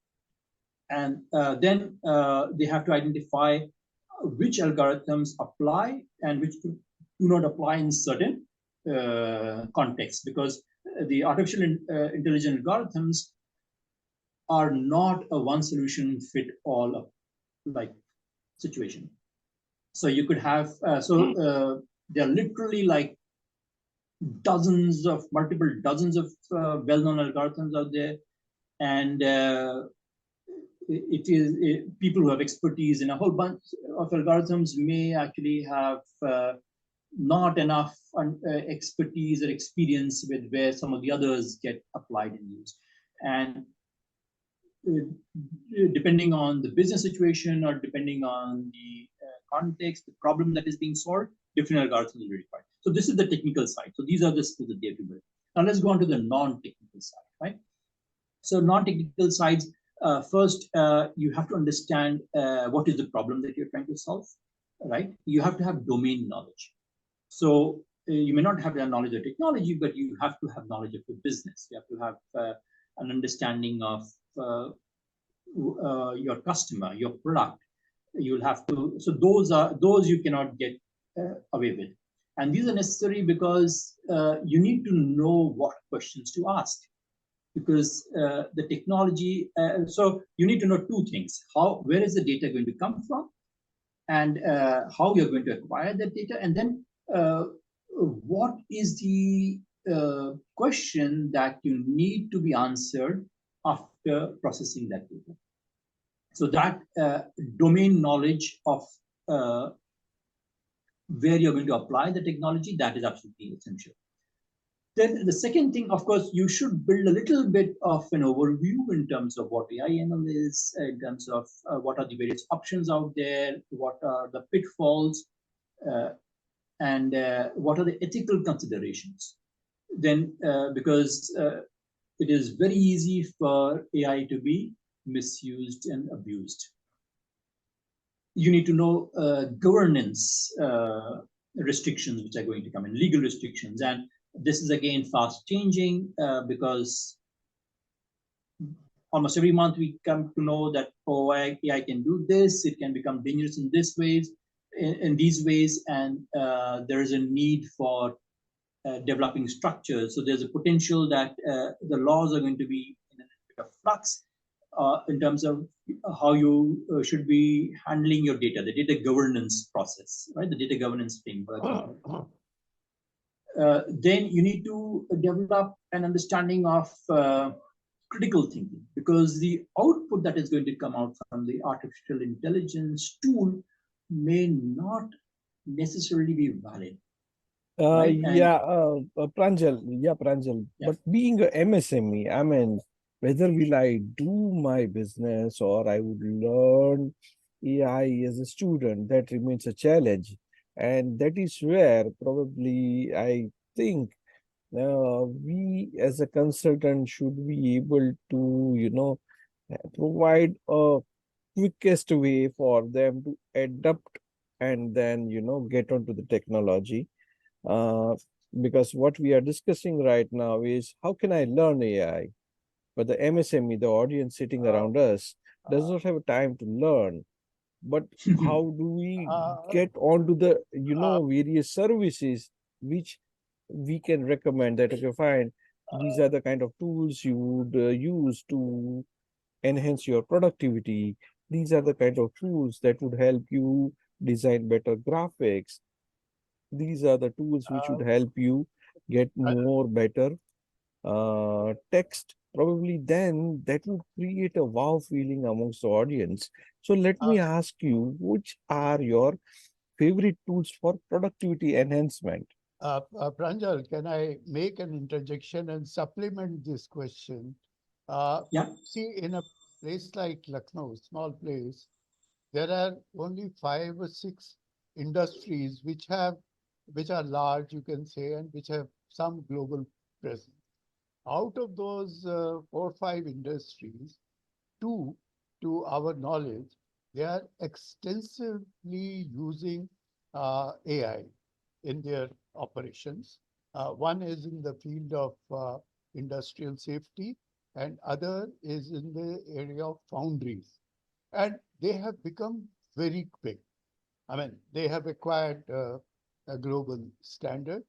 And then they have to identify which algorithms apply and which do not apply in certain context, because the artificial intelligence algorithms are not a one solution fit all like situation. So you could have there are literally like multiple dozens of well-known algorithms out there, and people who have expertise in a whole bunch of algorithms may actually have not enough expertise or experience with where some of the others get applied and used. And depending on the business situation or depending on the context, the problem that is being solved, different algorithms will be required. So this is the technical side. So these are the skills that they have to build. Now let's go on to the non-technical side, right? So non-technical sides, first, you have to understand what is the problem that you're trying to solve, right? You have to have domain knowledge. So you may not have the knowledge of technology, but you have to have knowledge of your business. You have to have an understanding of your customer, your product. You'll have to, so those you cannot get away with. And these are necessary because you need to know what questions to ask. Because the technology, so you need to know two things: where is the data going to come from, and how you're going to acquire that data, and then what is the question that you need to be answered after processing that data. So that domain knowledge of where you're going to apply the technology, that is absolutely essential. Then the second thing, of course, you should build a little bit of an overview in terms of what AI/ML is, in terms of what are the various options out there, what are the pitfalls, and what are the ethical considerations. Then, because it is very easy for AI to be misused and abused. You need to know governance restrictions which are going to come in, legal restrictions. And this is again fast changing because almost every month we come to know that AI can do this, it can become dangerous in this ways, in these ways, and there is a need for developing structures. So there's a potential that the laws are going to be in a bit of flux in terms of how you should be handling your data, the data governance process, right? The data governance framework. Then you need to develop an understanding of critical thinking, because the output that is going to come out from the artificial intelligence tool may not necessarily be valid. Right? Pranjal, but being a MSME, I mean, whether will I do my business or I would learn AI as a student, that remains a challenge. And that is where probably I think we as a consultant should be able to, provide a quickest way for them to adapt and then, get onto the technology. Because what we are discussing right now is how can I learn AI? But the MSME, the audience sitting around us, does not have time to learn. But how do we get onto the, various services which we can recommend that, okay, fine, these are the kind of tools you would use to enhance your productivity. These are the kind of tools that would help you design better graphics. These are the tools which would help you get more better text. Probably then that would create a wow feeling amongst the audience. So let me ask you, which are your favorite tools for productivity enhancement? Pranjal, can I make an interjection and supplement this question? See, in a place like Lucknow, small place, there are only 5 or 6 industries which are large, you can say, and which have some global presence. Out of those 4 or 5 industries, 2, to our knowledge, they are extensively using AI in their operations. One is in the field of industrial safety, and other is in the area of foundries. And they have become very big. I mean, they have acquired a global standard,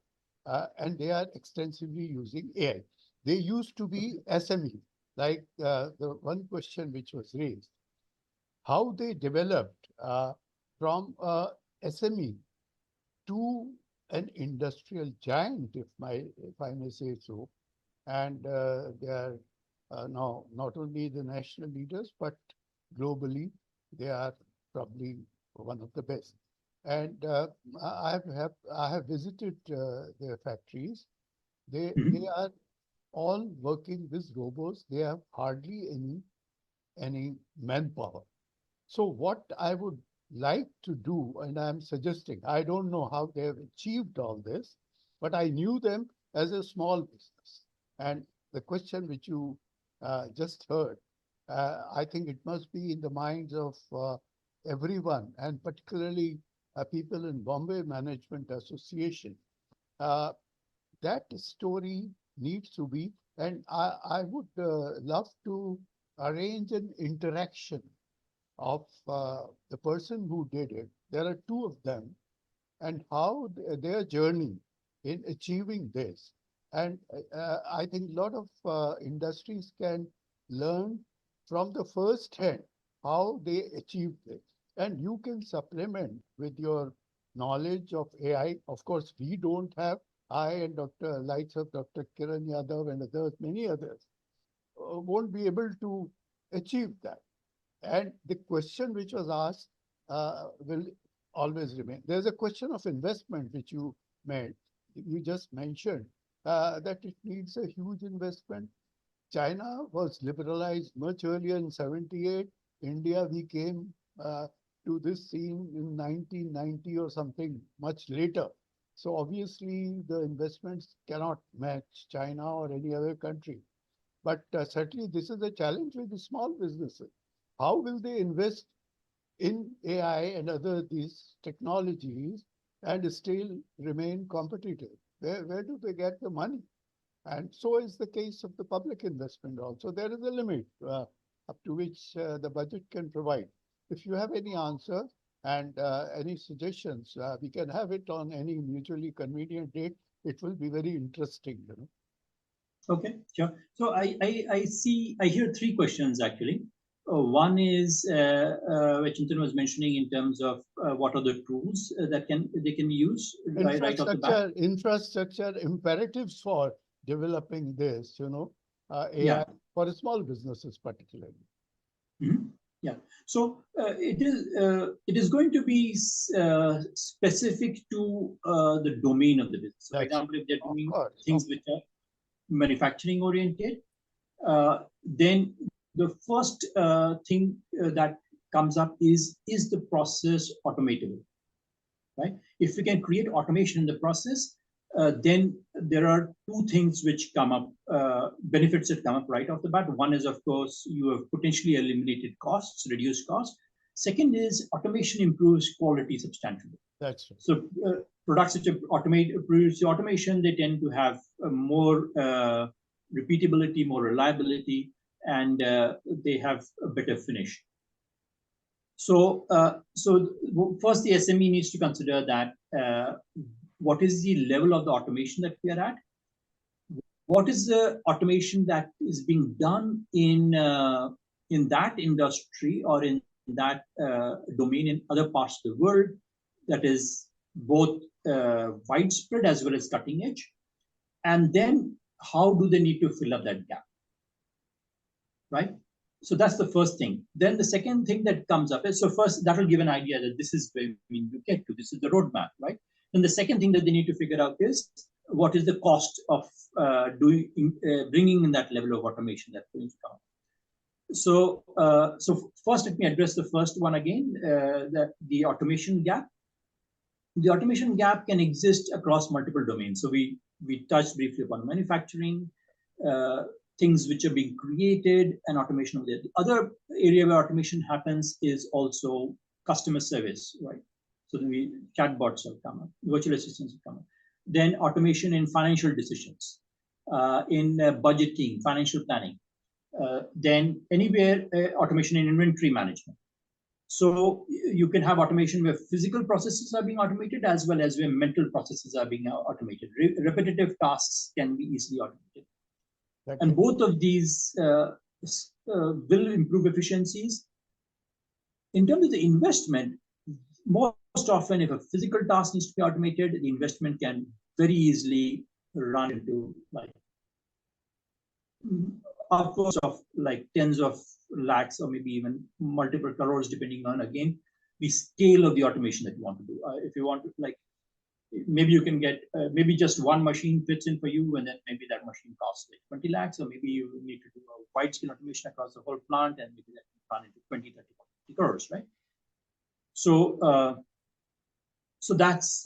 and they are extensively using AI. They used to be SME, like the one question which was raised. How they developed from a SME to an industrial giant, if I may say so. And they are now not only the national leaders, but globally, they are probably one of the best. And I have visited their factories. They are all working with robots. They have hardly any manpower. So what I would like to do, and I'm suggesting, I don't know how they have achieved all this, but I knew them as a small business. And the question which you just heard, I think it must be in the minds of everyone, and particularly people in Bombay Management Association. Uh, that story needs to be, and I would love to arrange an interaction of the person who did it. There are two of them, and how their journey in achieving this. And I think a lot of industries can learn from the first hand how they achieved this. And you can supplement with your knowledge of AI. Of course, we don't have, I and Dr. Lights of Dr. Kiran Yadav and others, many others, won't be able to achieve that. And the question which was asked will always remain. There's a question of investment which you made. You just mentioned that it needs a huge investment. China was liberalized much earlier in 78. India, we came to this scene in 1990 or something much later. So obviously the investments cannot match China or any other country. But certainly this is a challenge with the small businesses. How will they invest in AI and other these technologies and still remain competitive? Where do they get the money? And so is the case of the public investment also. There is a limit up to which the budget can provide. If you have any answer and any suggestions, we can have it on any mutually convenient date. It will be very interesting, you know. Okay, sure. So I hear three questions actually. One is which Chintan was mentioning in terms of what are the tools that they can use right off the bat. Infrastructure imperatives for developing this, you know, AI Yeah. for small businesses particularly. Mm-hmm. Yeah. So it is going to be specific to the domain of the business. So for example, if they're doing things which are manufacturing oriented, then the first thing that comes up is the process automatable, right? If we can create automation in the process, then there are two things which come up, benefits that come up right off the bat. One is, of course, you have potentially eliminated costs, reduced costs. Second is automation improves quality substantially. That's true. So products which produce automation, they tend to have more repeatability, more reliability, and they have a better finish. So, first the SME needs to consider that what is the level of the automation that we are at? What is the automation that is being done in that industry or in that domain in other parts of the world that is both widespread as well as cutting edge? And then how do they need to fill up that gap, right? So that's the first thing. Then the second thing that comes up is, so first that will give an idea that this is where you get to, this is the roadmap, right? Then the second thing that they need to figure out is what is the cost of bringing in that level of automation that's going to come. So, so first let me address the first one again, the automation gap. The automation gap can exist across multiple domains. So we touched briefly upon manufacturing, things which are being created, and automation of that. The other area where automation happens is also customer service, right? So the chatbots have come up, virtual assistants have come up. Then automation in financial decisions, in budgeting, financial planning. Then anywhere automation in inventory management. So you can have automation where physical processes are being automated as well as where mental processes are being automated. Repetitive tasks can be easily automated. And both of these will improve efficiencies. In terms of the investment, most often if a physical task needs to be automated, the investment can very easily run into like upwards of like tens of lakhs or maybe even multiple crores depending on, again, the scale of the automation that you want to do. If you want to, like, maybe you can get, maybe just one machine fits in for you, and then maybe that machine costs like 20 lakhs, or maybe you need to do a wide scale automation across the whole plant, and maybe that can run into 20, 30, 40 crores, right? So, so that's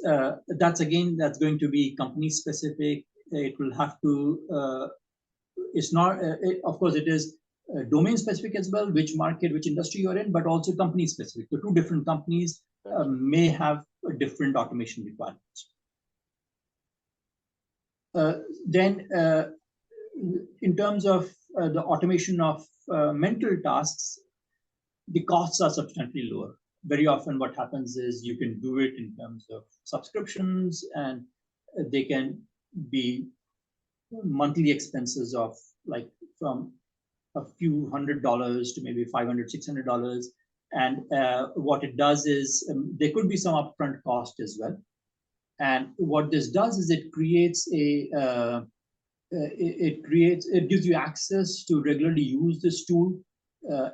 again, that's going to be company specific. It will have to, it's not, of course, it is domain specific as well, which market, which industry you're in, but also company specific. The two different companies may have different automation requirements. Then, in terms of the automation of mental tasks, the costs are substantially lower. Very often what happens is you can do it in terms of subscriptions, and they can be monthly expenses of like from a few $100s to maybe $500, $600. And what it does is there could be some upfront cost as well. And what this does is it creates a, it gives you access to regularly use this tool.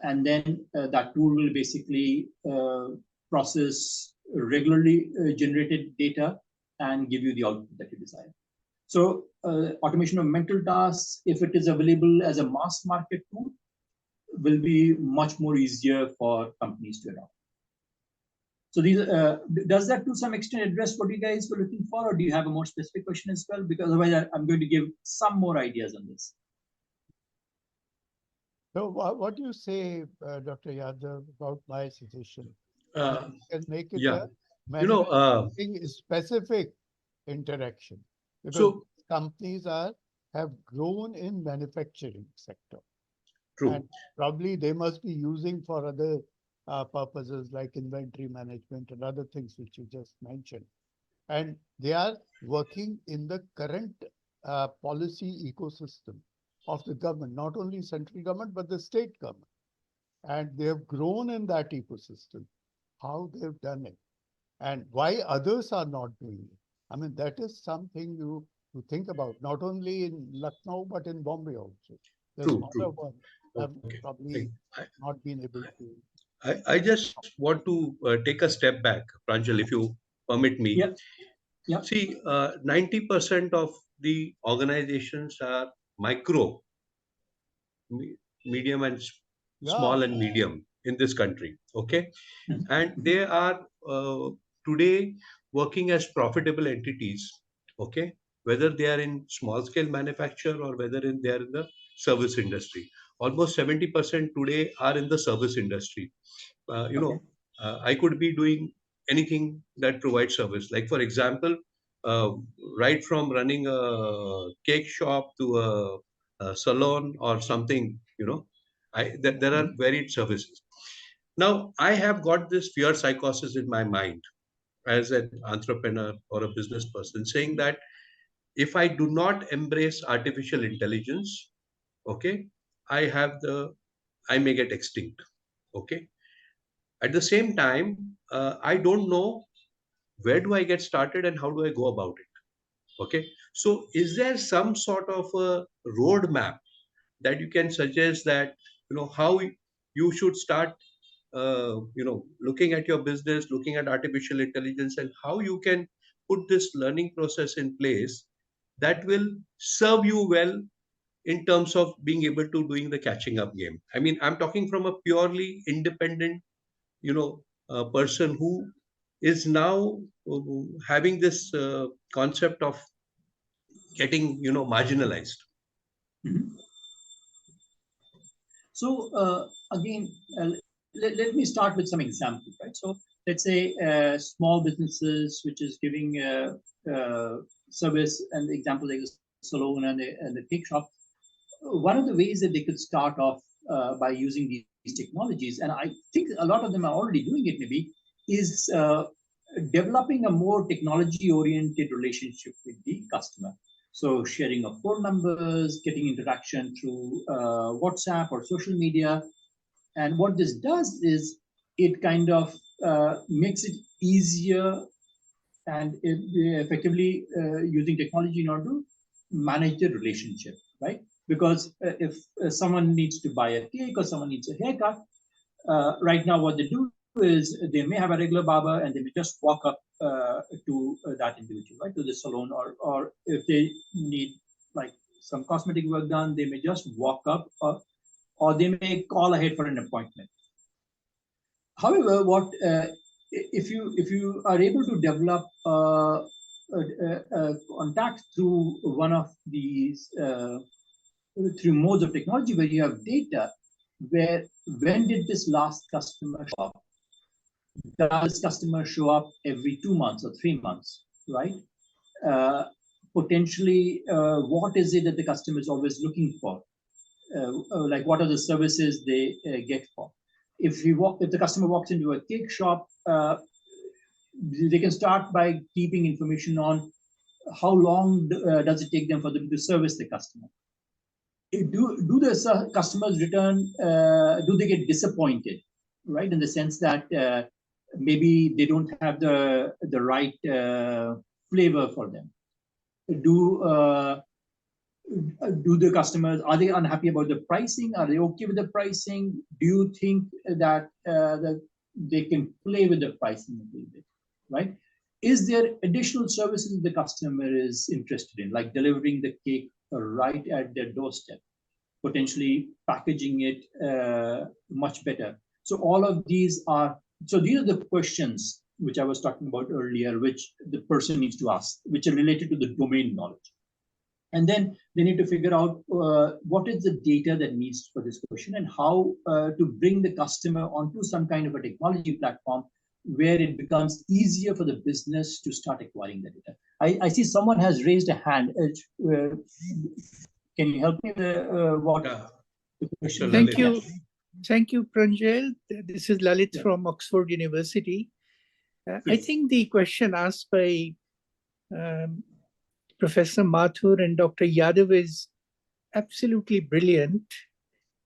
And then that tool will basically process regularly generated data and give you the output that you desire. So automation of mental tasks, if it is available as a mass market tool, will be much more easier for companies to adopt. So these, does that to some extent address what you guys were looking for, or do you have a more specific question as well? Because otherwise I'm going to give some more ideas on this. So what do you say, Dr. Yadav, about my suggestion? You can make it a specific interaction, because so companies have grown in manufacturing sector. True. And probably they must be using for other purposes like inventory management and other things which you just mentioned. And they are working in the current policy ecosystem of the government, not only central government, but the state government. And they have grown in that ecosystem, how they've done it, and why others are not doing it. I mean, that is something you think about, not only in Lucknow, but in Bombay also. The smaller ones have probably not been able to. I just want to take a step back, Pranjal, if you permit me. Yeah. Yeah. See, 90% of the organizations are micro, medium and small and medium in this country. Okay. And they are today working as profitable entities. Okay. Whether they are in small scale manufacture or whether they are in the service industry. Almost 70% today are in the service industry. I could be doing anything that provides service. Like, for example, right from running a cake shop to a salon or something, there are varied services. Now, I have got this fear psychosis in my mind as an entrepreneur or a business person, saying that if I do not embrace artificial intelligence, okay, I may get extinct. Okay. At the same time, I don't know where do I get started and how do I go about it. Okay. So is there some sort of a roadmap that you can suggest that, how you should start, looking at your business, looking at artificial intelligence, and how you can put this learning process in place that will serve you well in terms of being able to doing the catching up game. I mean, I'm talking from a purely independent, person who is now having this concept of getting, marginalized. Mm-hmm. So again, let me start with some examples, right? So let's say small businesses which is giving service, and the example like the salon and the cake shop. One of the ways that they could start off by using these technologies, and I think a lot of them are already doing it maybe, is developing a more technology-oriented relationship with the customer. So sharing of phone numbers, getting interaction through WhatsApp or social media. And what this does is it kind of makes it easier and effectively using technology in order to manage the relationship, right? Because if someone needs to buy a cake or someone needs a haircut, right now what they do is they may have a regular barber and they may just walk up to that individual, right, to the salon, or if they need like some cosmetic work done, they may just walk up, or they may call ahead for an appointment. However, what if you are able to develop contact through one of these through modes of technology where you have data, where when did this last customer show up? Does this customer show up every 2 months or 3 months, right? Potentially, what is it that the customer is always looking for? Like what are the services they get for? If the customer walks into a cake shop, they can start by keeping information on how long does it take them for them to service the customer. Do the customers return? Do they get disappointed, right? In the sense that maybe they don't have the right flavor for them. Do the customers, are they unhappy about the pricing? Are they okay with the pricing? Do you think that they can play with the pricing a little bit, right? Is there additional services the customer is interested in, like delivering the cake right at their doorstep, potentially packaging it much better? So all of these are the questions which I was talking about earlier, which the person needs to ask, which are related to the domain knowledge. And then they need to figure out what is the data that needs for this question, and how to bring the customer onto some kind of a technology platform where it becomes easier for the business to start acquiring the data. I see someone has raised a hand. Can you help me with what the question? Thank you. Thank you, Pranjal. This is Lalit from Oxford University. I think the question asked by Professor Mathur and Dr. Yadav is absolutely brilliant.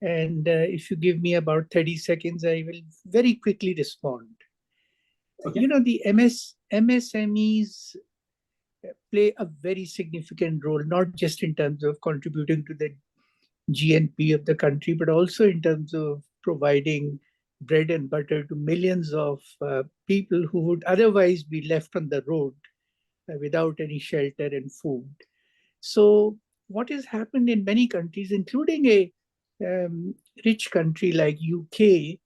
And if you give me about 30 seconds, I will very quickly respond. Okay. You know, the MSMEs play a very significant role, not just in terms of contributing to the GNP of the country, but also in terms of providing bread and butter to millions of people who would otherwise be left on the road without any shelter and food. So what has happened in many countries, including a rich country like UK,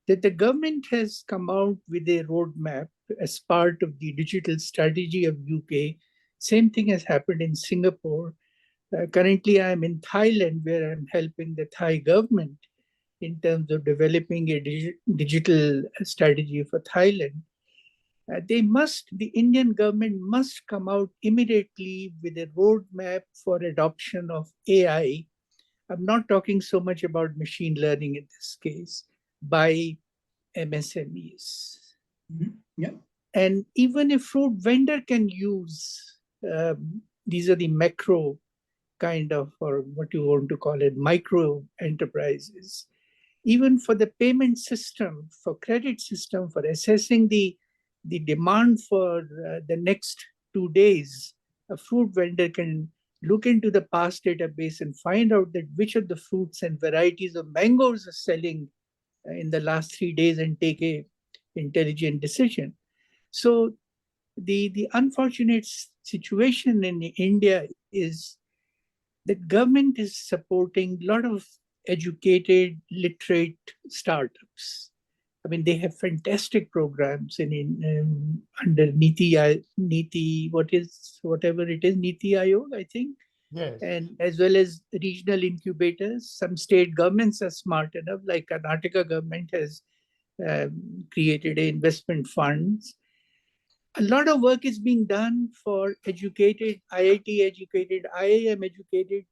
that the government has come out with a roadmap as part of the digital strategy of UK. Same thing has happened in Singapore. Currently, I'm in Thailand, where I'm helping the Thai government in terms of developing a digital strategy for Thailand. The Indian government must come out immediately with a roadmap for adoption of AI. I'm not talking so much about machine learning in this case, by MSMEs. Mm-hmm. Yeah. And even a fruit vendor can use, these are the macro kind of, or what you want to call it, micro enterprises. Even for the payment system, for credit system, for assessing the demand for the next 2 days, a fruit vendor can look into the past database and find out that which of the fruits and varieties of mangoes are selling in the last 3 days and take a intelligent decision. So the unfortunate situation in India is the government is supporting a lot of educated, literate startups. I mean, they have fantastic programs under Niti, whatever it is, Niti Aayog, I think. Yes. And as well as regional incubators. Some state governments are smart enough, like Karnataka government has created investment funds. A lot of work is being done for educated, IIT educated, IIM educated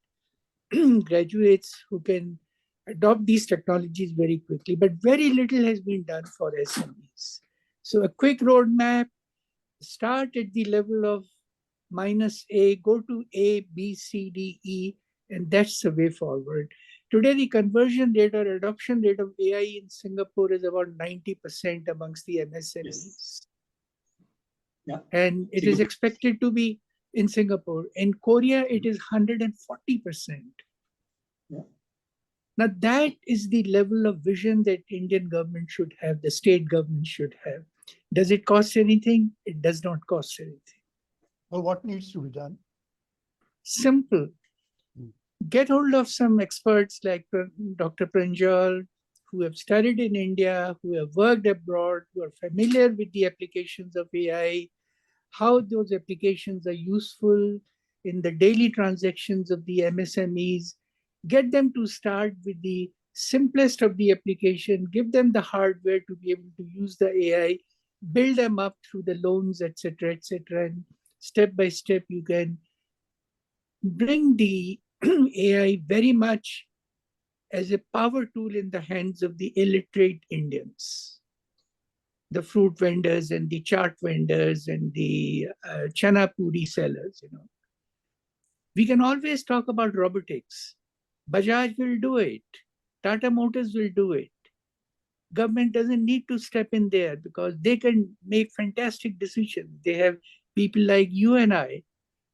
graduates who can adopt these technologies very quickly, but very little has been done for SMEs. So a quick roadmap, start at the level of -A, go to A, B, C, D, E, and that's the way forward. Today, the conversion rate or adoption rate of AI in Singapore is about 90% amongst the MSMEs. Yes. Yeah. And it is expected to be in Singapore. In Korea, it is 140%. Yeah. Now that is the level of vision that Indian government should have, the state government should have. Does it cost anything? It does not cost anything. Well, what needs to be done? Simple. Get hold of some experts like Dr. Pranjal, who have studied in India, who have worked abroad, who are familiar with the applications of AI, how those applications are useful in the daily transactions of the MSMEs. Get them to start with the simplest of the application, give them the hardware to be able to use the AI, build them up through the loans, etc., etc. And step by step, you can bring the AI very much as a power tool in the hands of the illiterate Indians, the fruit vendors and the chaat vendors and the chana puri sellers. We can always talk about robotics. Bajaj will do it. Tata Motors will do it. Government doesn't need to step in there because they can make fantastic decisions. They have people like you and I,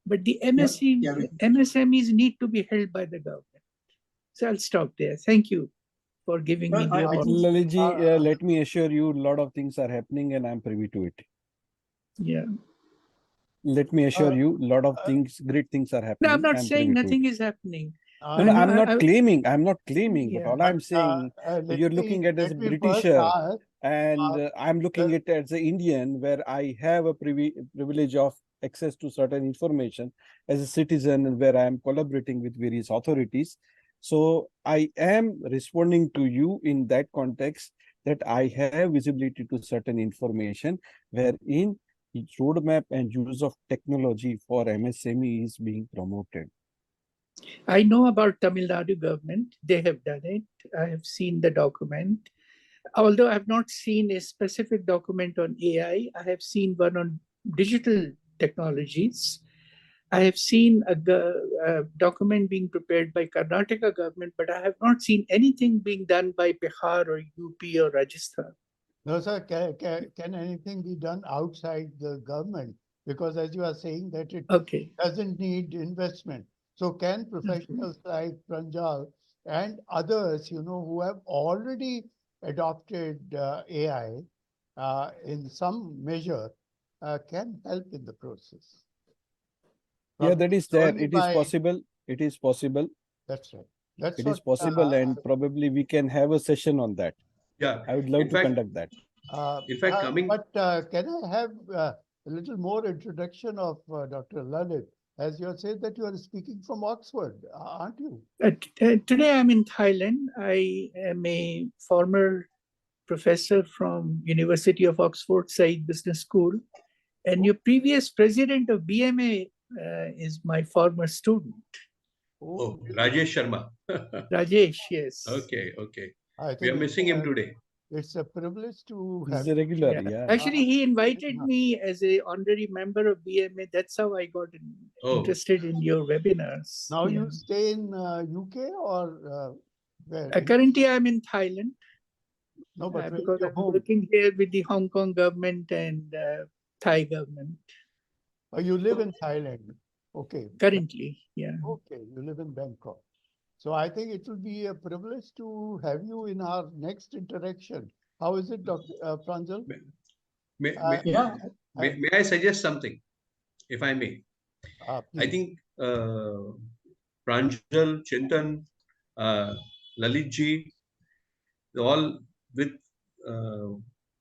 but the MSMEs need to be held by the government. So I'll stop there. Thank you for giving me the opportunity. Lalitji, let me assure you, a lot of things are happening and I'm privy to it. Yeah. Let me assure you, a lot of things, great things are happening. No, I'm not saying nothing is happening. No, I'm not claiming. I'm not claiming. Yeah. But all I'm saying, you're looking at as a Britisher, and I'm looking at it as an Indian, where I have a privilege of access to certain information as a citizen, and where I am collaborating with various authorities. So I am responding to you in that context that I have visibility to certain information, wherein roadmap and use of technology for MSME is being promoted. I know about Tamil Nadu government. They have done it. I have seen the document. Although I have not seen a specific document on AI, I have seen one on digital technologies. I have seen a document being prepared by Karnataka government, but I have not seen anything being done by Bihar or UP or Rajasthan. No, sir, can anything be done outside the government? Because as you are saying that it doesn't need investment. So can professionals like Pranjal and others, who have already adopted AI in some measure, can help in the process? Yeah, that is there. It is possible. It is possible. That's right. It is possible, and probably we can have a session on that. Yeah, I would love to conduct that. In fact, But can I have a little more introduction of Dr. Lalit? As you said that you are speaking from Oxford, aren't you? Today I'm in Thailand. I am a former professor from University of Oxford Said Business School. And your previous president of BMA is my former student. Oh, Rajesh Sharma. Rajesh, yes. Okay. We are missing him today. It's a privilege to have. He's a regular, yeah. Actually, he invited me as an honorary member of BMA. That's how I got interested in your webinars. Now you stay in UK or where? Currently, I'm in Thailand. No, but because I'm working here with the Hong Kong government and Thai government. Oh, you live in Thailand? Okay. Currently, yeah. Okay, you live in Bangkok. So I think it will be a privilege to have you in our next interaction. How is it, Dr. Pranjal? May I suggest something, if I may? I think Pranjal, Chintan, Lalitji, all with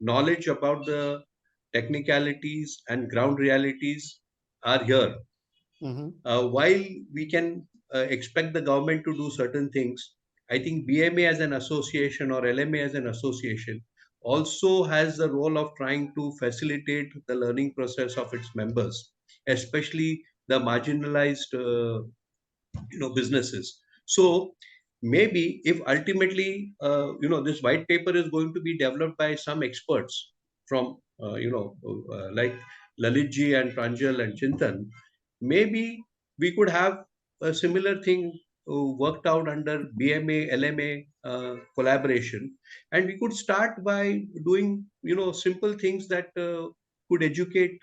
knowledge about the technicalities and ground realities are here. While we can expect the government to do certain things, I think BMA as an association or LMA as an association also has the role of trying to facilitate the learning process of its members, especially the marginalized businesses. So maybe if ultimately this white paper is going to be developed by some experts from like Lalitji and Pranjal and Chintan, maybe we could have a similar thing worked out under BMA LMA collaboration, and we could start by doing simple things that could educate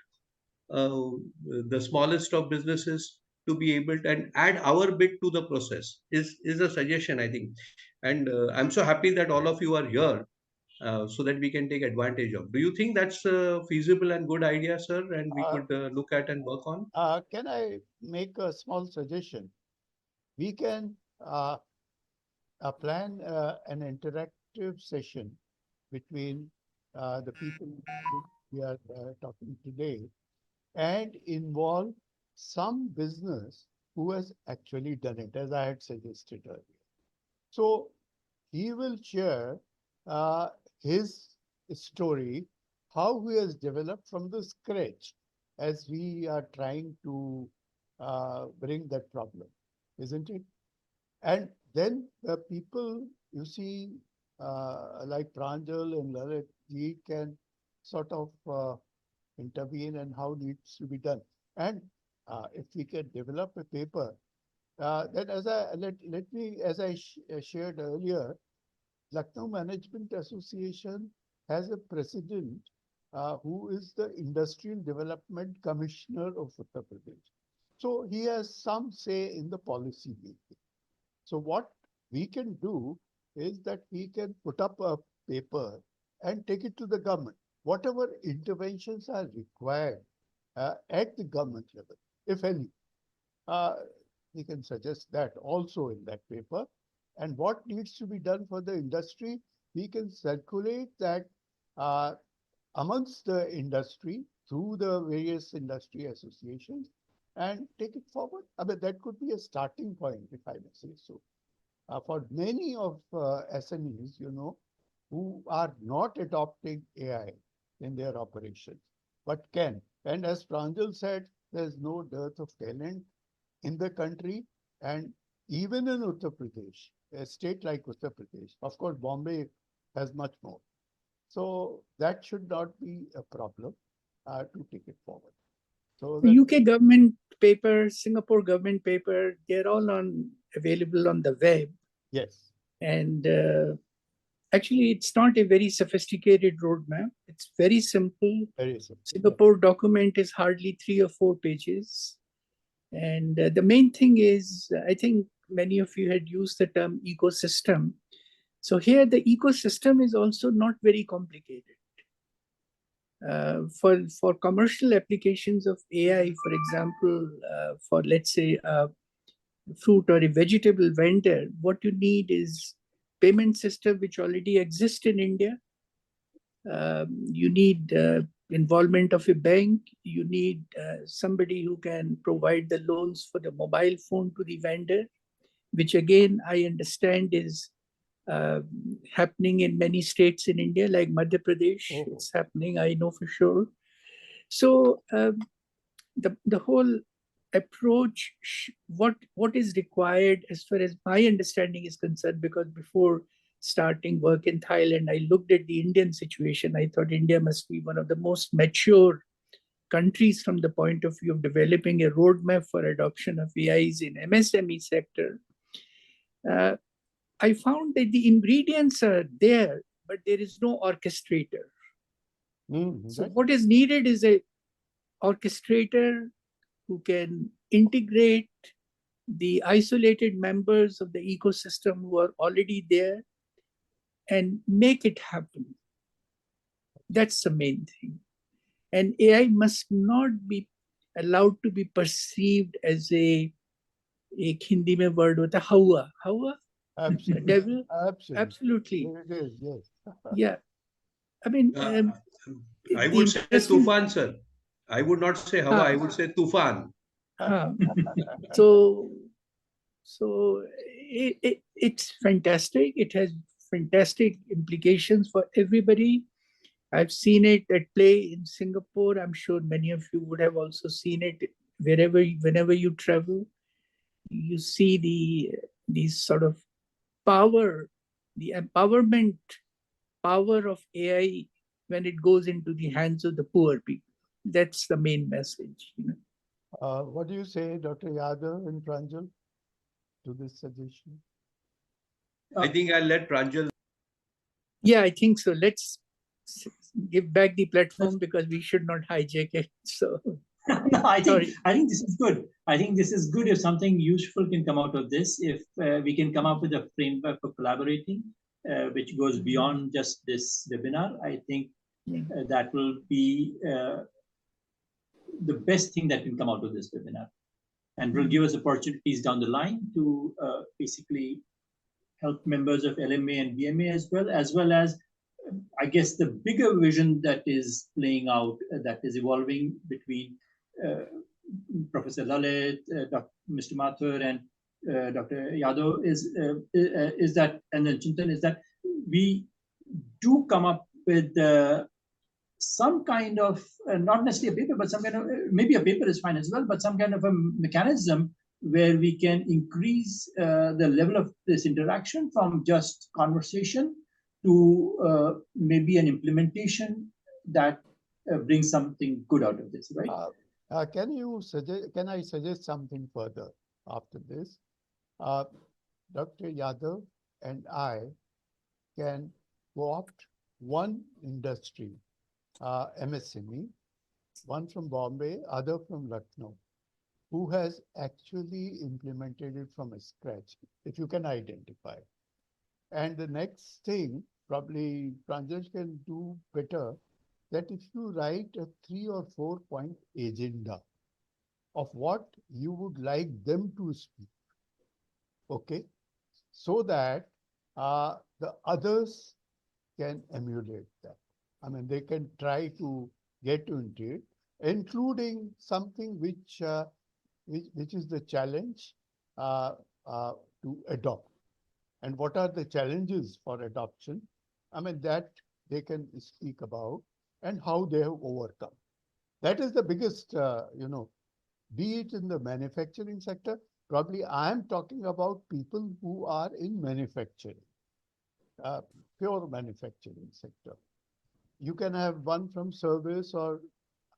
the smallest of businesses to be able to and add our bit to the process is a suggestion, I think. And I'm so happy that all of you are here so that we can take advantage of. Do you think that's a feasible and good idea, sir? And we could look at and work on? Can I make a small suggestion? We can plan an interactive session between the people we are talking today and involve some business who has actually done it, as I had suggested earlier. So he will share his story, how he has developed from the scratch as we are trying to bring that problem, isn't it? And then the people, you see, like Pranjal and Lalit, he can sort of intervene and how needs to be done. And if we can develop a paper, then as I let me, as I shared earlier, Lucknow Management Association has a president who is the Industrial Development Commissioner of Uttar Pradesh. So he has some say in the policy making. So what we can do is that we can put up a paper and take it to the government. Whatever interventions are required at the government level, if any, we can suggest that also in that paper. And what needs to be done for the industry, we can circulate that amongst the industry through the various industry associations and take it forward. I mean, that could be a starting point, if I may say so. For many of SMEs, you know, who are not adopting AI in their operations, but can. And as Pranjal said, there's no dearth of talent in the country, and even in Uttar Pradesh, a state like Uttar Pradesh, of course, Bombay has much more. So that should not be a problem to take it forward. So the UK government paper, Singapore government paper, they're all available on the web. Yes. And actually, it's not a very sophisticated roadmap. It's very simple. Very simple. Singapore document is hardly 3 or 4 pages. And the main thing is, I think many of you had used the term ecosystem. So here the ecosystem is also not very complicated. For commercial applications of AI, for example, for let's say a fruit or a vegetable vendor, what you need is payment system which already exists in India. You need involvement of a bank. You need somebody who can provide the loans for the mobile phone to the vendor, which again, I understand is happening in many states in India, like Madhya Pradesh. Oh. It's happening, I know for sure. So the whole approach, what is required as far as my understanding is concerned, because before starting work in Thailand, I looked at the Indian situation. I thought India must be one of the most mature countries from the point of view of developing a roadmap for adoption of AIs in MSME sector. I found that the ingredients are there, but there is no orchestrator. Mm-hmm. So what is needed is a orchestrator who can integrate the isolated members of the ecosystem who are already there and make it happen. That's the main thing. And AI must not be allowed to be perceived as a Hindi mein word hota, hawa. Absolutely. Devil? Absolutely. It is, yes. Yeah. I mean, I would say Tufan, sir. I would not say Hawa, I would say Tufan. So it's fantastic. It has fantastic implications for everybody. I've seen it at play in Singapore. I'm sure many of you would have also seen it whenever you travel. You see the sort of power, the empowerment power of AI when it goes into the hands of the poor people. That's the main message. You know? What do you say, Dr. Yadav and Pranjal, to this suggestion? I think I'll let Pranjal. Yeah, I think so. Let's give back the platform because we should not hijack it. So No, I think this is good. I think this is good if something useful can come out of this. If we can come up with a framework for collaborating, which goes beyond just this webinar, I think that will be the best thing that can come out of this webinar, and will give us opportunities down the line to basically help members of LMA and BMA as well as I guess the bigger vision that is playing out, that is evolving between Professor Lalit, Mr. Mathur, and Dr. Yadav is that, and then Chintan, is that we do come up with some kind of, not necessarily a paper, but some kind of, maybe a paper is fine as well, but some kind of a mechanism where we can increase the level of this interaction from just conversation to maybe an implementation that brings something good out of this, right? Can I suggest something further after this? Dr. Yadav and I can co-opt one industry, MSME, one from Bombay, other from Lucknow, who has actually implemented it from scratch, if you can identify. And the next thing, probably Pranjal can do better, that if you write a 3 or 4 point agenda of what you would like them to speak, okay, so that the others can emulate that. I mean, they can try to get into it, including something which is the challenge to adopt. And what are the challenges for adoption? I mean, that they can speak about and how they have overcome. That is the biggest, be it in the manufacturing sector. Probably I am talking about people who are in manufacturing, pure manufacturing sector. You can have one from service or,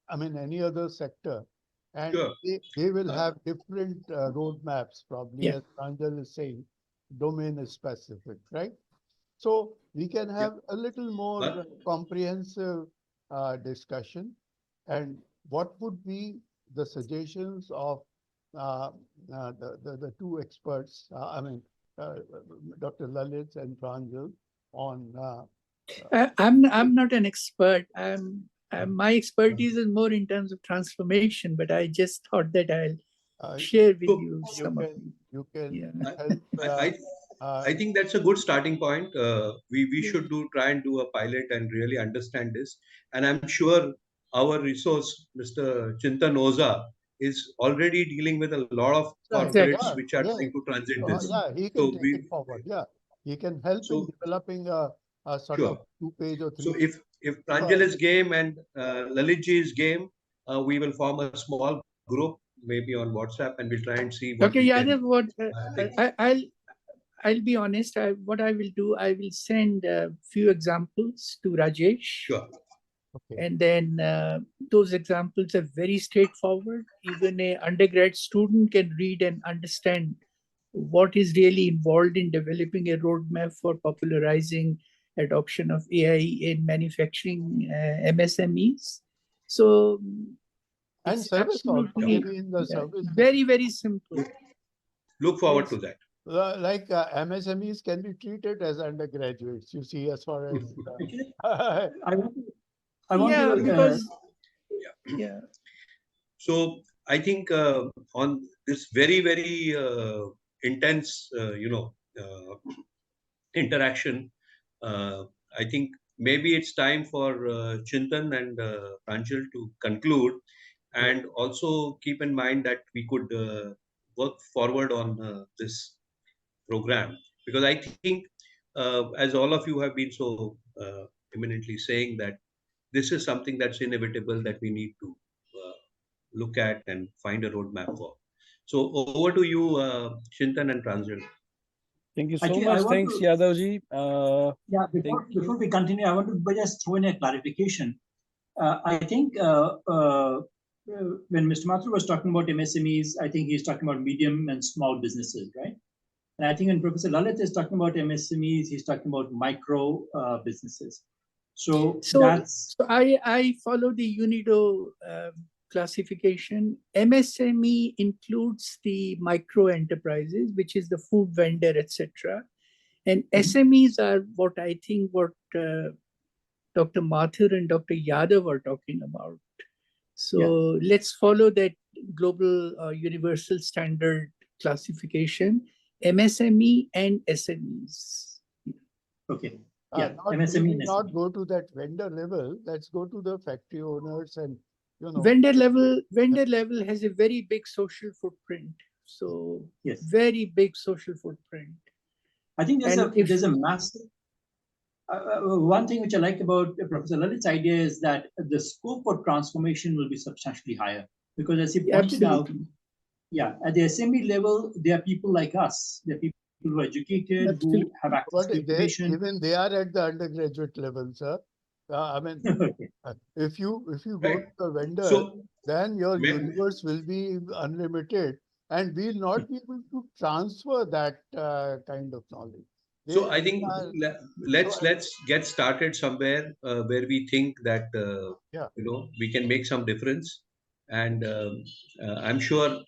I mean, any other sector. And sure. they will have different roadmaps, probably, as Pranjal is saying, domain specific, right? So we can have a little more comprehensive discussion. And what would be the suggestions of the two experts, Dr. Lalit and Pranjal, on... I'm not an expert. My expertise is more in terms of transformation, but I just thought that I'll share with you some of them. You can help. I think that's a good starting point. We should try and do a pilot and really understand this. And I'm sure our resource, Mr. Chintan Oza, is already dealing with a lot of corporates which are trying to transit this. Yeah, he can take it forward. Yeah, he can help in developing a sort of 2-page or 3. So if Pranjal is game and Lalitji is game, we will form a small group, maybe on WhatsApp, and we'll try and see what okay, Yadav, I'll be honest. What I will do, I will send a few examples to Rajesh. Sure. Okay. And then those examples are very straightforward. Even an undergrad student can read and understand what is really involved in developing a roadmap for popularizing adoption of AI in manufacturing MSMEs. So, and service also, maybe in the service. Very, very simple. Look forward to that. Like MSMEs can be treated as undergraduates, you see, as far as... So I think on this very, very intense, interaction, I think maybe it's time for Chintan and Pranjal to conclude, and also keep in mind that we could work forward on this program, because I think as all of you have been so eminently saying, that this is something that's inevitable, that we need to look at and find a roadmap for. So over to you, Chintan and Pranjal. Thank you so much. Thanks, Yadavji. Before we continue, I want to just throw in a clarification. I think when Mr. Mathur was talking about MSMEs, I think he's talking about medium and small businesses, right? And I think when Professor Lalit is talking about MSMEs, he's talking about micro businesses. So I follow the UNIDO classification. MSME includes the micro enterprises, which is the food vendor, etc. And SMEs are what I think Dr. Mathur and Dr. Yadav are talking about. So let's follow that global universal standard classification, MSME and SMEs. Okay. Yeah, Not, MSME we and will not SME. go to that vendor level. Let's go to the factory owners and, you know. Vendor level has a very big social footprint. So Yes. very big social footprint. I think And there's a massive. One thing which I like about Professor Lalit's idea is that the scope for transformation will be substantially higher, because as he pointed out, at the SME level, there are people like us. There are people who are educated, who have access to information. Even they are at the undergraduate level, sir. I mean, if you go to the vendor, then your universe will be unlimited, and we'll not be able to transfer that kind of knowledge. So I think let's get started somewhere where we think that we can make some difference, and I'm sure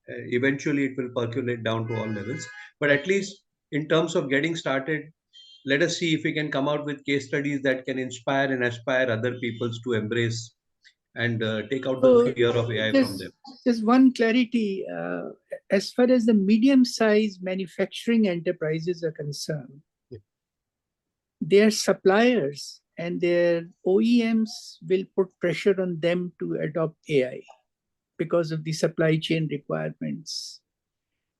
eventually it will percolate down to all levels. But at least in terms of getting started, let us see if we can come out with case studies that can inspire and aspire other peoples to embrace and take out the fear of AI from them. Just one clarity. As far as the medium-sized manufacturing enterprises are concerned, their suppliers and their OEMs will put pressure on them to adopt AI because of the supply chain requirements.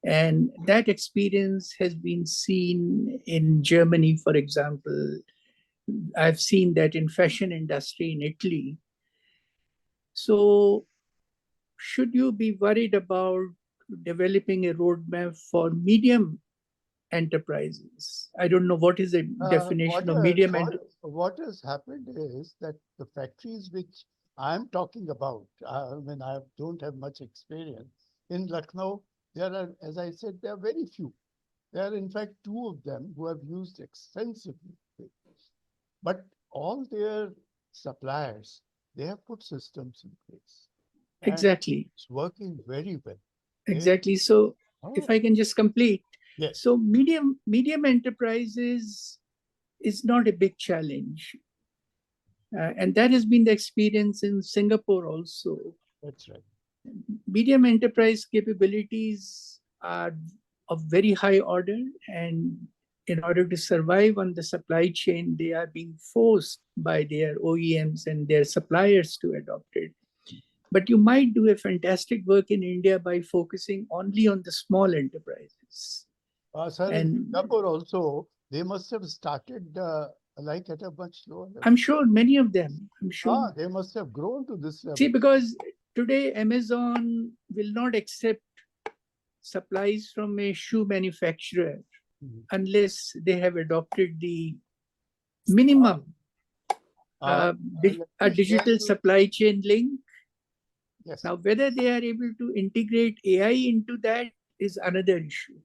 And that experience has been seen in Germany, for example. I've seen that in fashion industry in Italy. So should you be worried about developing a roadmap for medium enterprises? I don't know what is the definition of medium enterprise. What has happened is that the factories which I'm talking about, I mean, I don't have much experience. In Lucknow, there are, as I said, there are very few. There are, in fact, 2 of them who have used extensively. But all their suppliers, they have put systems in place. Exactly. It's working very well. Exactly. So if I can just complete. Yes. So medium enterprises is not a big challenge. And that has been the experience in Singapore also. That's right. Medium enterprise capabilities are of very high order, and in order to survive on the supply chain, they are being forced by their OEMs and their suppliers to adopt it. But you might do a fantastic work in India by focusing only on the small enterprises. Sir, in Singapore also, they must have started like at a much lower level. I'm sure many of them, I'm sure. They must have grown to this level. See, because today Amazon will not accept supplies from a shoe manufacturer unless they have adopted the minimum a digital supply chain link. Yes. Now, whether they are able to integrate AI into that is another issue.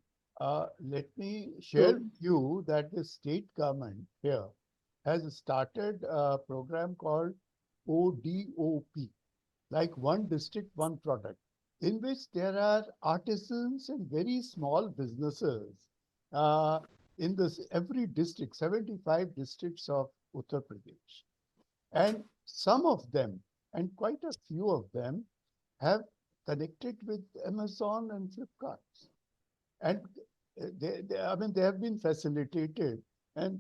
Let me share with you that the state government here has started a program called ODOP, like one district, one product, in which there are artisans and very small businesses in this every district, 75 districts of Uttar Pradesh. And some of them, and quite a few of them, have connected with Amazon and Flipkart. And they have been facilitated and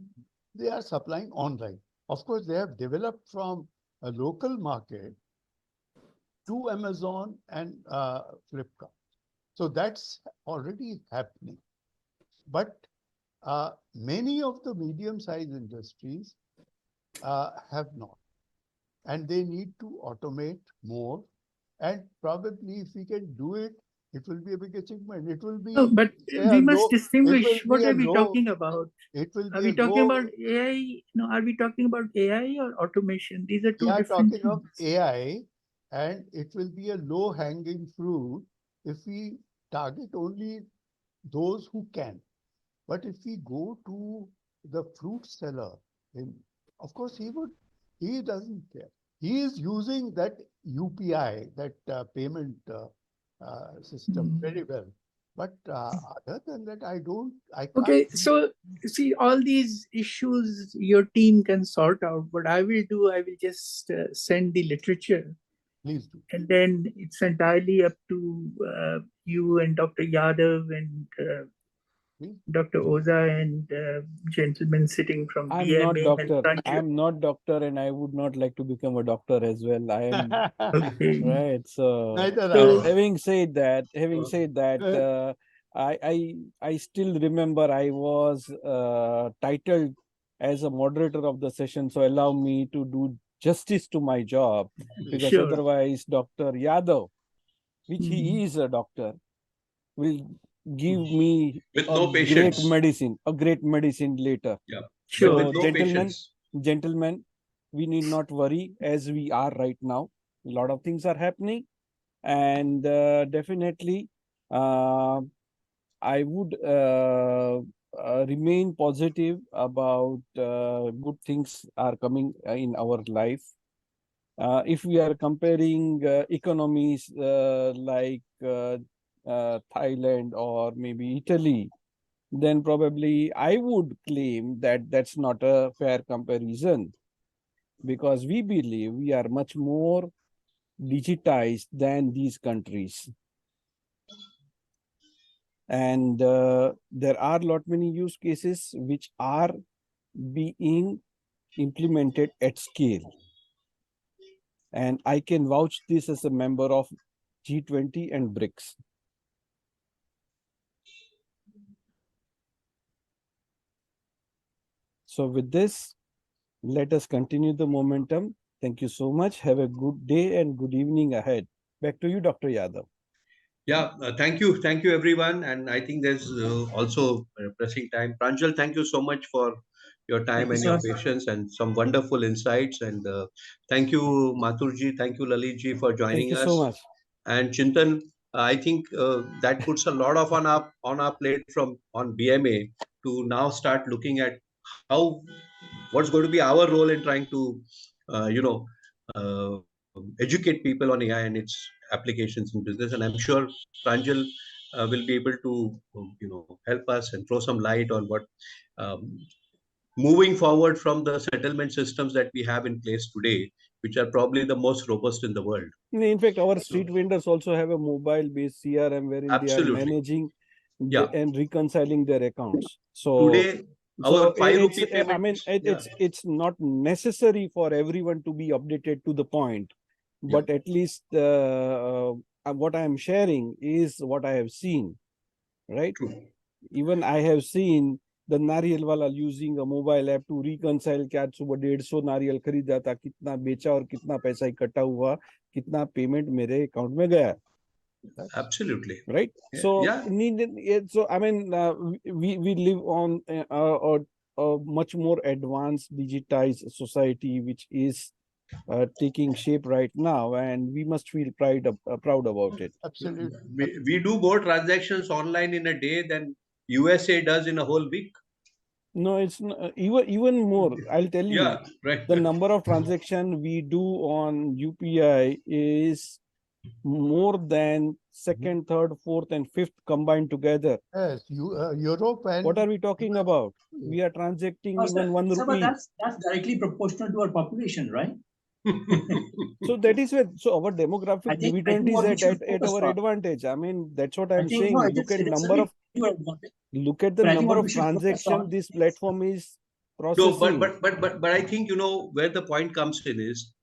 they are supplying online. Of course, they have developed from a local market to Amazon and Flipkart. So that's already happening. But many of the medium-sized industries have not. And they need to automate more. And probably if we can do it, it will be a big achievement. It will be. No, but we must distinguish. What are we talking about? It will be. Are we talking about AI? No, are we talking about AI or automation? These are two different things. We are talking of AI, and it will be a low-hanging fruit if we target only those who can. But if we go to the fruit seller, of course he doesn't care. he is using that UPI, that payment system very well. But other than that, I can't. Okay, so see, all these issues your team can sort out. What I will do, I will just send the literature, Please do. and then it's entirely up to you and Dr. Yadav and Please. Dr. Oza and gentlemen sitting from I'm not BMA and doctor. Pranjal. I'm not doctor, and I would not like to become a doctor as well. I am Okay. right. So, Neither So- I. having said that, I still remember I was titled as a moderator of the session. So allow me to do justice to my job, because Sure. otherwise, Dr. Yadav, which Mhm. he is a doctor, will give me With a no great patience. medicine later. Yeah. Sure. But with no gentlemen, patience. gentlemen, we need not worry as we are right now. A lot of things are happening, and definitely, I would remain positive about good things are coming in our life. If we are comparing economies like Thailand or maybe Italy, then probably I would claim that that's not a fair comparison, because we believe we are much more digitized than these countries. And there are lot many use cases which are being implemented at scale. And I can vouch this as a member of G20 and BRICS. So with this, let us continue the momentum. Thank you so much. Have a good day and good evening ahead. Back to you, Dr. Yadav. Yeah, thank you everyone. And I think there's also pressing time. Pranjal, thank you so much for your time and your patience and some wonderful insights. And thank you, Mathurji, thank you, Lalitji, for Thank joining you us. so much. And Chintan, I think that puts a lot of on our plate from on BMA to now start looking at how what's going to be our role in trying to educate people on AI and its applications in business. And I'm sure Pranjal will be able to help us and throw some light on what um, moving forward from the settlement systems that we have in place today, which are probably the most robust in the world. In fact, our street vendors also have a mobile-based CRM wherein they are Absolutely. managing Yeah. and reconciling their accounts. So Today, our 5 it's, rupee I payment. mean, Yeah. it's not necessary for everyone to be updated to the point, but at least what I am sharing is what I have seen, right? True. Even I have seen the नारियल वाला using a mobile app to reconcile कि आज सुबह 150 नारियल खरीदा था, कितना बेचा और कितना पैसा इकट्ठा हुआ, कितना पेमेंट मेरे अकाउंट में गया. Absolutely. Right. Yeah. So Yeah. so I mean we live on a much more advanced digitized society which is taking shape right now, and we must feel proud about it. Absolutely. We do more transactions online in a day than USA does in a whole week. No, it's not, even more. I'll tell you, Yeah, right. the number of transactions we do on UPI is more than second, third, fourth, and fifth combined together. Yes, Europe and What are we talking about? We are transacting even 1 Sir, but rupee. that's directly proportional to our population, right? So that is where our demographic I think dividend is what we at should focus our on. advantage. I mean, that's what I I'm think saying. no, it Look is at number of look at the But I think number what of we should focus transactions on this is platform is No, processing. but I think where the point comes in is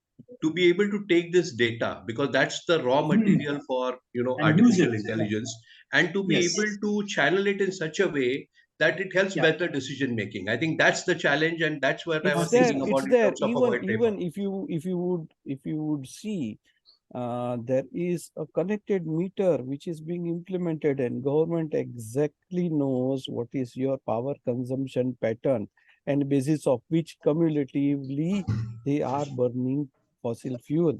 to be able to take this data, because that's the raw material for and use artificial it. intelligence, and to be Yes. able to channel it in such a way that it helps Yeah. better decision making. I think that's the challenge, and that's what I was It's there. thinking It's about in there. terms of a white paper. Even if you would see, there is a connected meter which is being implemented, and government exactly knows what is your power consumption pattern, and basis of which cumulatively they are burning fossil fuel.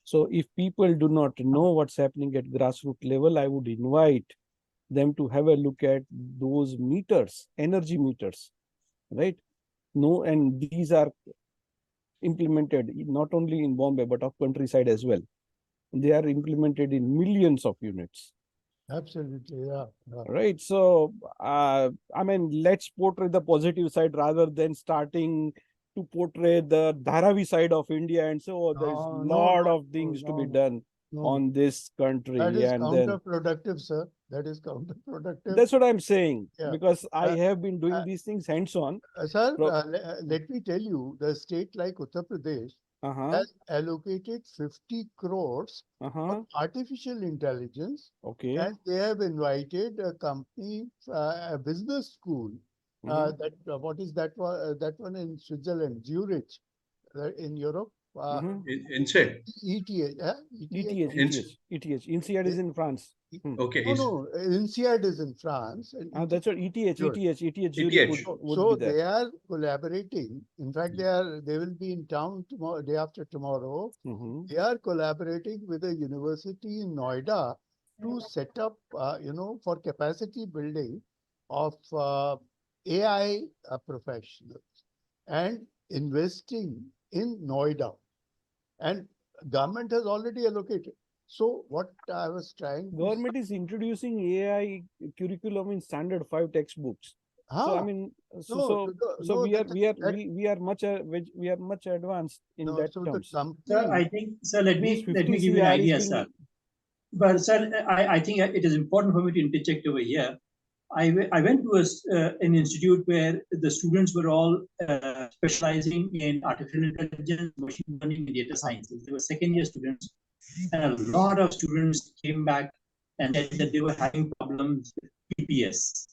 So if people do not know what's happening at grassroots level, I would invite them to have a look at those meters, energy meters, right? No, and these are implemented not only in Bombay, but of countryside as well. They are implemented in millions of units. Absolutely, yeah. Right. So, I mean, let's portray the positive side rather than starting to portray the Dharavi side of India and so oh, there's a lot of things to be done on this country. That is and then counterproductive, sir. That is counterproductive. that's what I'm saying, Yeah. because I have been doing these things hands-on. Sir, let me tell you, the state like Uttar Pradesh has allocated 50 crores for artificial intelligence. Okay. And they have invited a company, a business school. What is that one? That one in Switzerland, Zurich, in Europe. INSEAD. ETH. INSEAD is in France. Okay. No, INSEAD is in France. And that's what ETH ETH. So they are collaborating. In fact, they will be in town tomorrow, day after tomorrow. They are collaborating with a university in Noida to set up, for capacity building of AI professionals and investing in Noida. And government has already allocated. So what I was trying Government is introducing AI curriculum in standard 5 textbooks. So I mean, we are much advanced in that terms. Sir, I think, sir, let me give you an idea, sir. But sir, I think it is important for me to interject over here. I went to an institute where the students were all specializing in artificial intelligence, machine learning, and data sciences. They were second-year students, and a lot of students came back and said that they were having problems with PPS.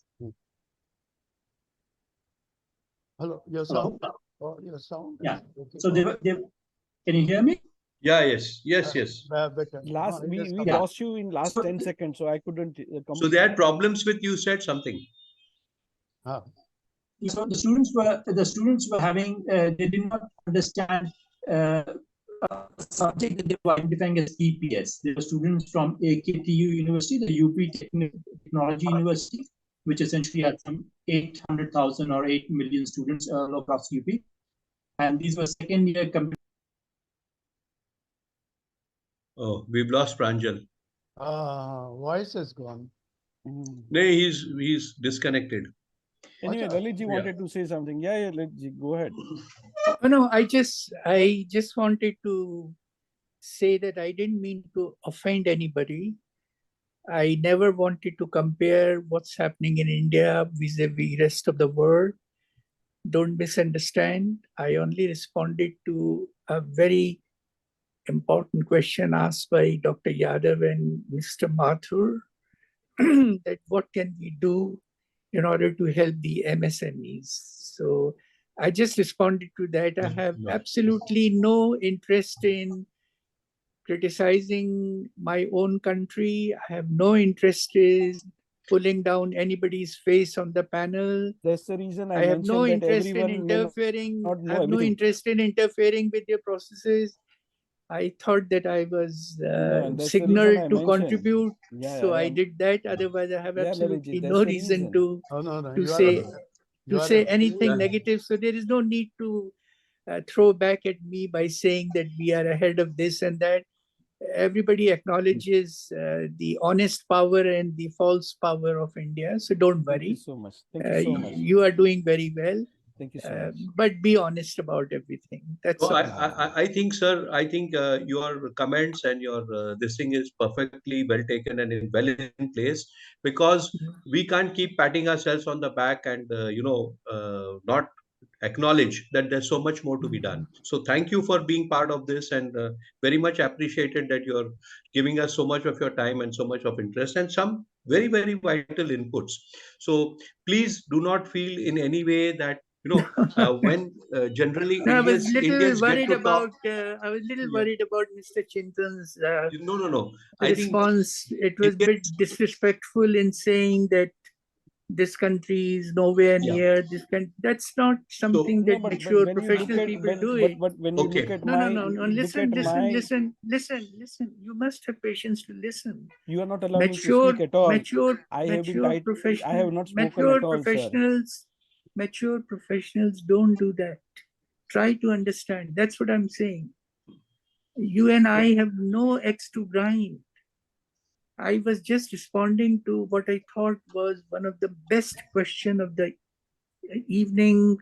Hello, your sound. Oh, your sound. Yeah. Okay. So they were. Can you hear me? Yeah. Yes. Better. We lost you in last 10 seconds, so I couldn't. So they had problems with you said something. So the students were having. They did not understand subject that they were identifying as PPS. They were students from AKTU University, the UP Technology University, which essentially had some 800,000 or 8 million students all across UP. And these were second-year computer. Oh, we've lost Pranjal. Voice has gone. No, he's disconnected. Anyway, Lalitji wanted to say something. Yeah, Lalitji, go ahead. No, I just wanted to say that I didn't mean to offend anybody. I never wanted to compare what's happening in India vis-a-vis rest of the world. Don't misunderstand. I only responded to a very important question asked by Dr. Yadav and Mr. Mathur, that what can we do in order to help the MSMEs? So I just responded to that. I have absolutely no interest in criticizing my own country. I have no interest in pulling down anybody's face on the panel. That's the reason I have no interest in interfering. I have no interest in interfering with your processes. I thought that I was signaled to contribute, so I did that. Otherwise, I have absolutely no reason to say anything negative. So there is no need to throw back at me by saying that we are ahead of this and that. Everybody acknowledges the honest power and the false power of India. So don't worry. Thank you so much. Thank you so much. You are doing very well. Thank you so much. But be honest about everything. That's all. I think, sir, your comments and your this thing is perfectly well taken and well in place, because we can't keep patting ourselves on the back and not acknowledge that there's so much more to be done. So thank you for being part of this, and very much appreciated that you're giving us so much of your time and so much of interest and some very, very vital inputs. So please do not feel in any way that when generally I was Indians worried get to about. talk, I was little worried about Mr. Chintan's no. response. It was a bit disrespectful in saying that this country is nowhere near this country. That's not something that mature professional people do. But when you look at Listen. You must have patience to listen. You are not allowing me to speak at all. I have not spoken at all, sir. Mature professionals don't do that. Try to understand. That's what I'm saying. You and I have no axe to grind. I was just responding to what I thought was one of the best question of the evening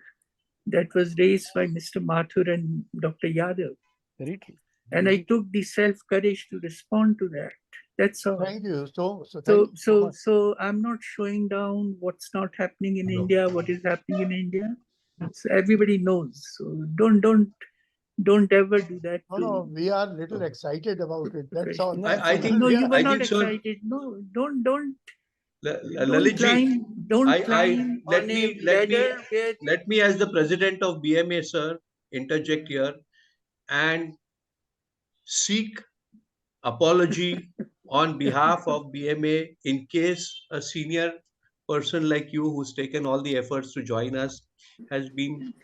that was raised by Mr. Mathur and Dr. Yadav. Very true. And I took the self-courage to respond to that. That's all. Thank you. Thank you so much. So I'm not showing down what's not happening in India, what is happening in India. So everybody knows. So don't ever do that. No, we are a little excited about it. That's all. No, I think No, you were I not think, sir, excited. No, don't Lalitji, climb on a ladder where let me as the president of BMA, sir, interject here and seek apology on behalf of BMA in case a senior person like you who's taken all the efforts to join us has been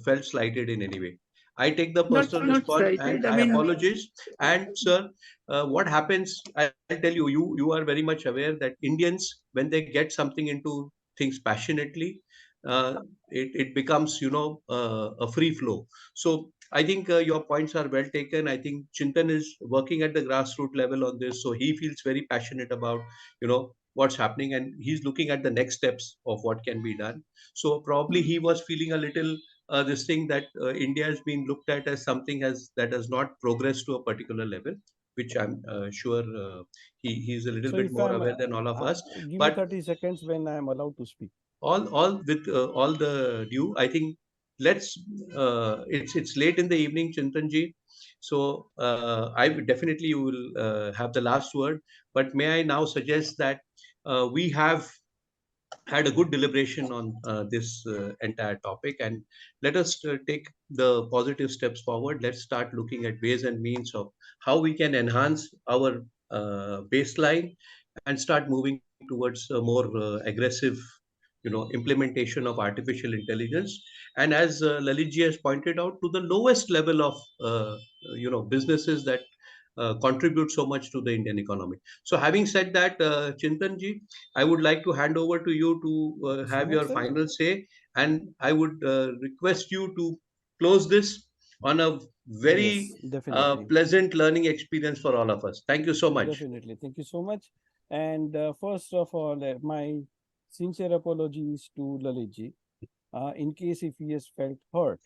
felt slighted in any way. I take the personal not response slighted. and I I mean, apologize. And sir, what happens, I'll tell you, you are very much aware that Indians, when they get something into things passionately, it becomes, a free flow. So I think your points are well taken. I think Chintan is working at the grassroots level on this. So he feels very passionate about, what's happening, and he's looking at the next steps of what can be done. So probably he was feeling a little this thing that India has been looked at as something that has not progressed to a particular level, which I'm sure he's a little So bit if more I'm, aware than all of us. give me But 30 seconds when I'm allowed to speak. all with all the due, I think let's it's late in the evening, Chintanji. So I would definitely, you will have the last word. But may I now suggest that we have had a good deliberation on this entire topic, and let us take the positive steps forward. Let's start looking at ways and means of how we can enhance our baseline and start moving towards a more aggressive implementation of artificial intelligence, and as Lalitji has pointed out, to the lowest level of businesses that contribute so much to the Indian economy. So having said that, Chintanji, I would like to hand over to you to have your Sir? final say, and I would request you to close this on a very Yes, definitely. pleasant learning experience for all of us. Thank you so much. Definitely. Thank you so much. And first of all, my sincere apologies to Lalitji, in case if he has felt hurt,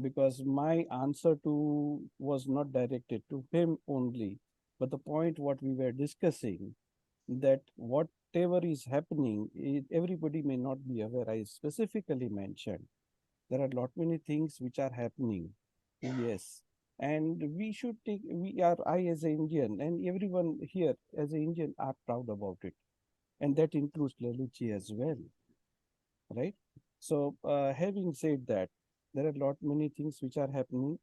because my answer to was not directed to him only, but the point what we were discussing, that whatever is happening, everybody may not be aware. I specifically mentioned there are lot many things which are happening. Yes. And I as an Indian and everyone here as an Indian are proud about it. And that includes Lalitji as well. Right? So having said that, there are lot many things which are happening.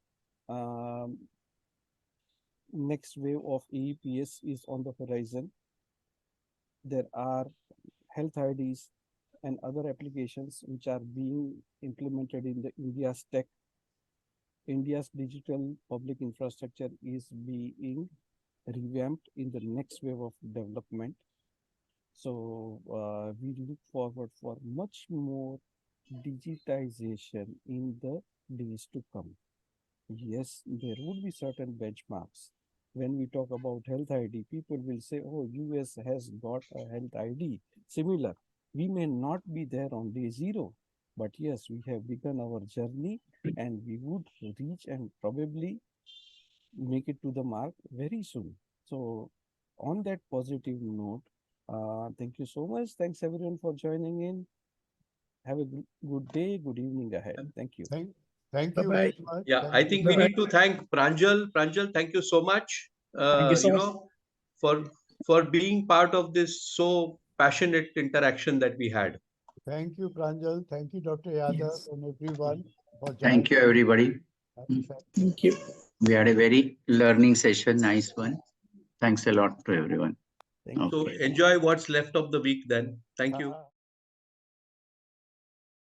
Next wave of EEPS is on the horizon. There are health IDs and other applications which are being implemented in the India's tech. India's digital public infrastructure is being revamped in the next wave of development. So we look forward for much more digitization in the days to come. Yes, there would be certain benchmarks. When we talk about health ID, people will say, oh, US has got a health ID similar. We may not be there on day zero, but yes, we have begun our journey and we would reach and probably make it to the mark very soon. So on that positive note, thank you so much. Thanks everyone for joining in. Have a good day, good evening ahead. Thank you. Thank you very much. Yeah, I think we need to thank Pranjal. Pranjal, thank you so much. Thank you so much. For being part of this so passionate interaction that we had. Thank you, Pranjal. Thank you, Dr. Yadav, Yes. and everyone for joining. Thank you, everybody. Thank you. We had a very learning session, nice one. Thanks a lot to everyone. Thank you. So enjoy what's left of the week then. Thank you.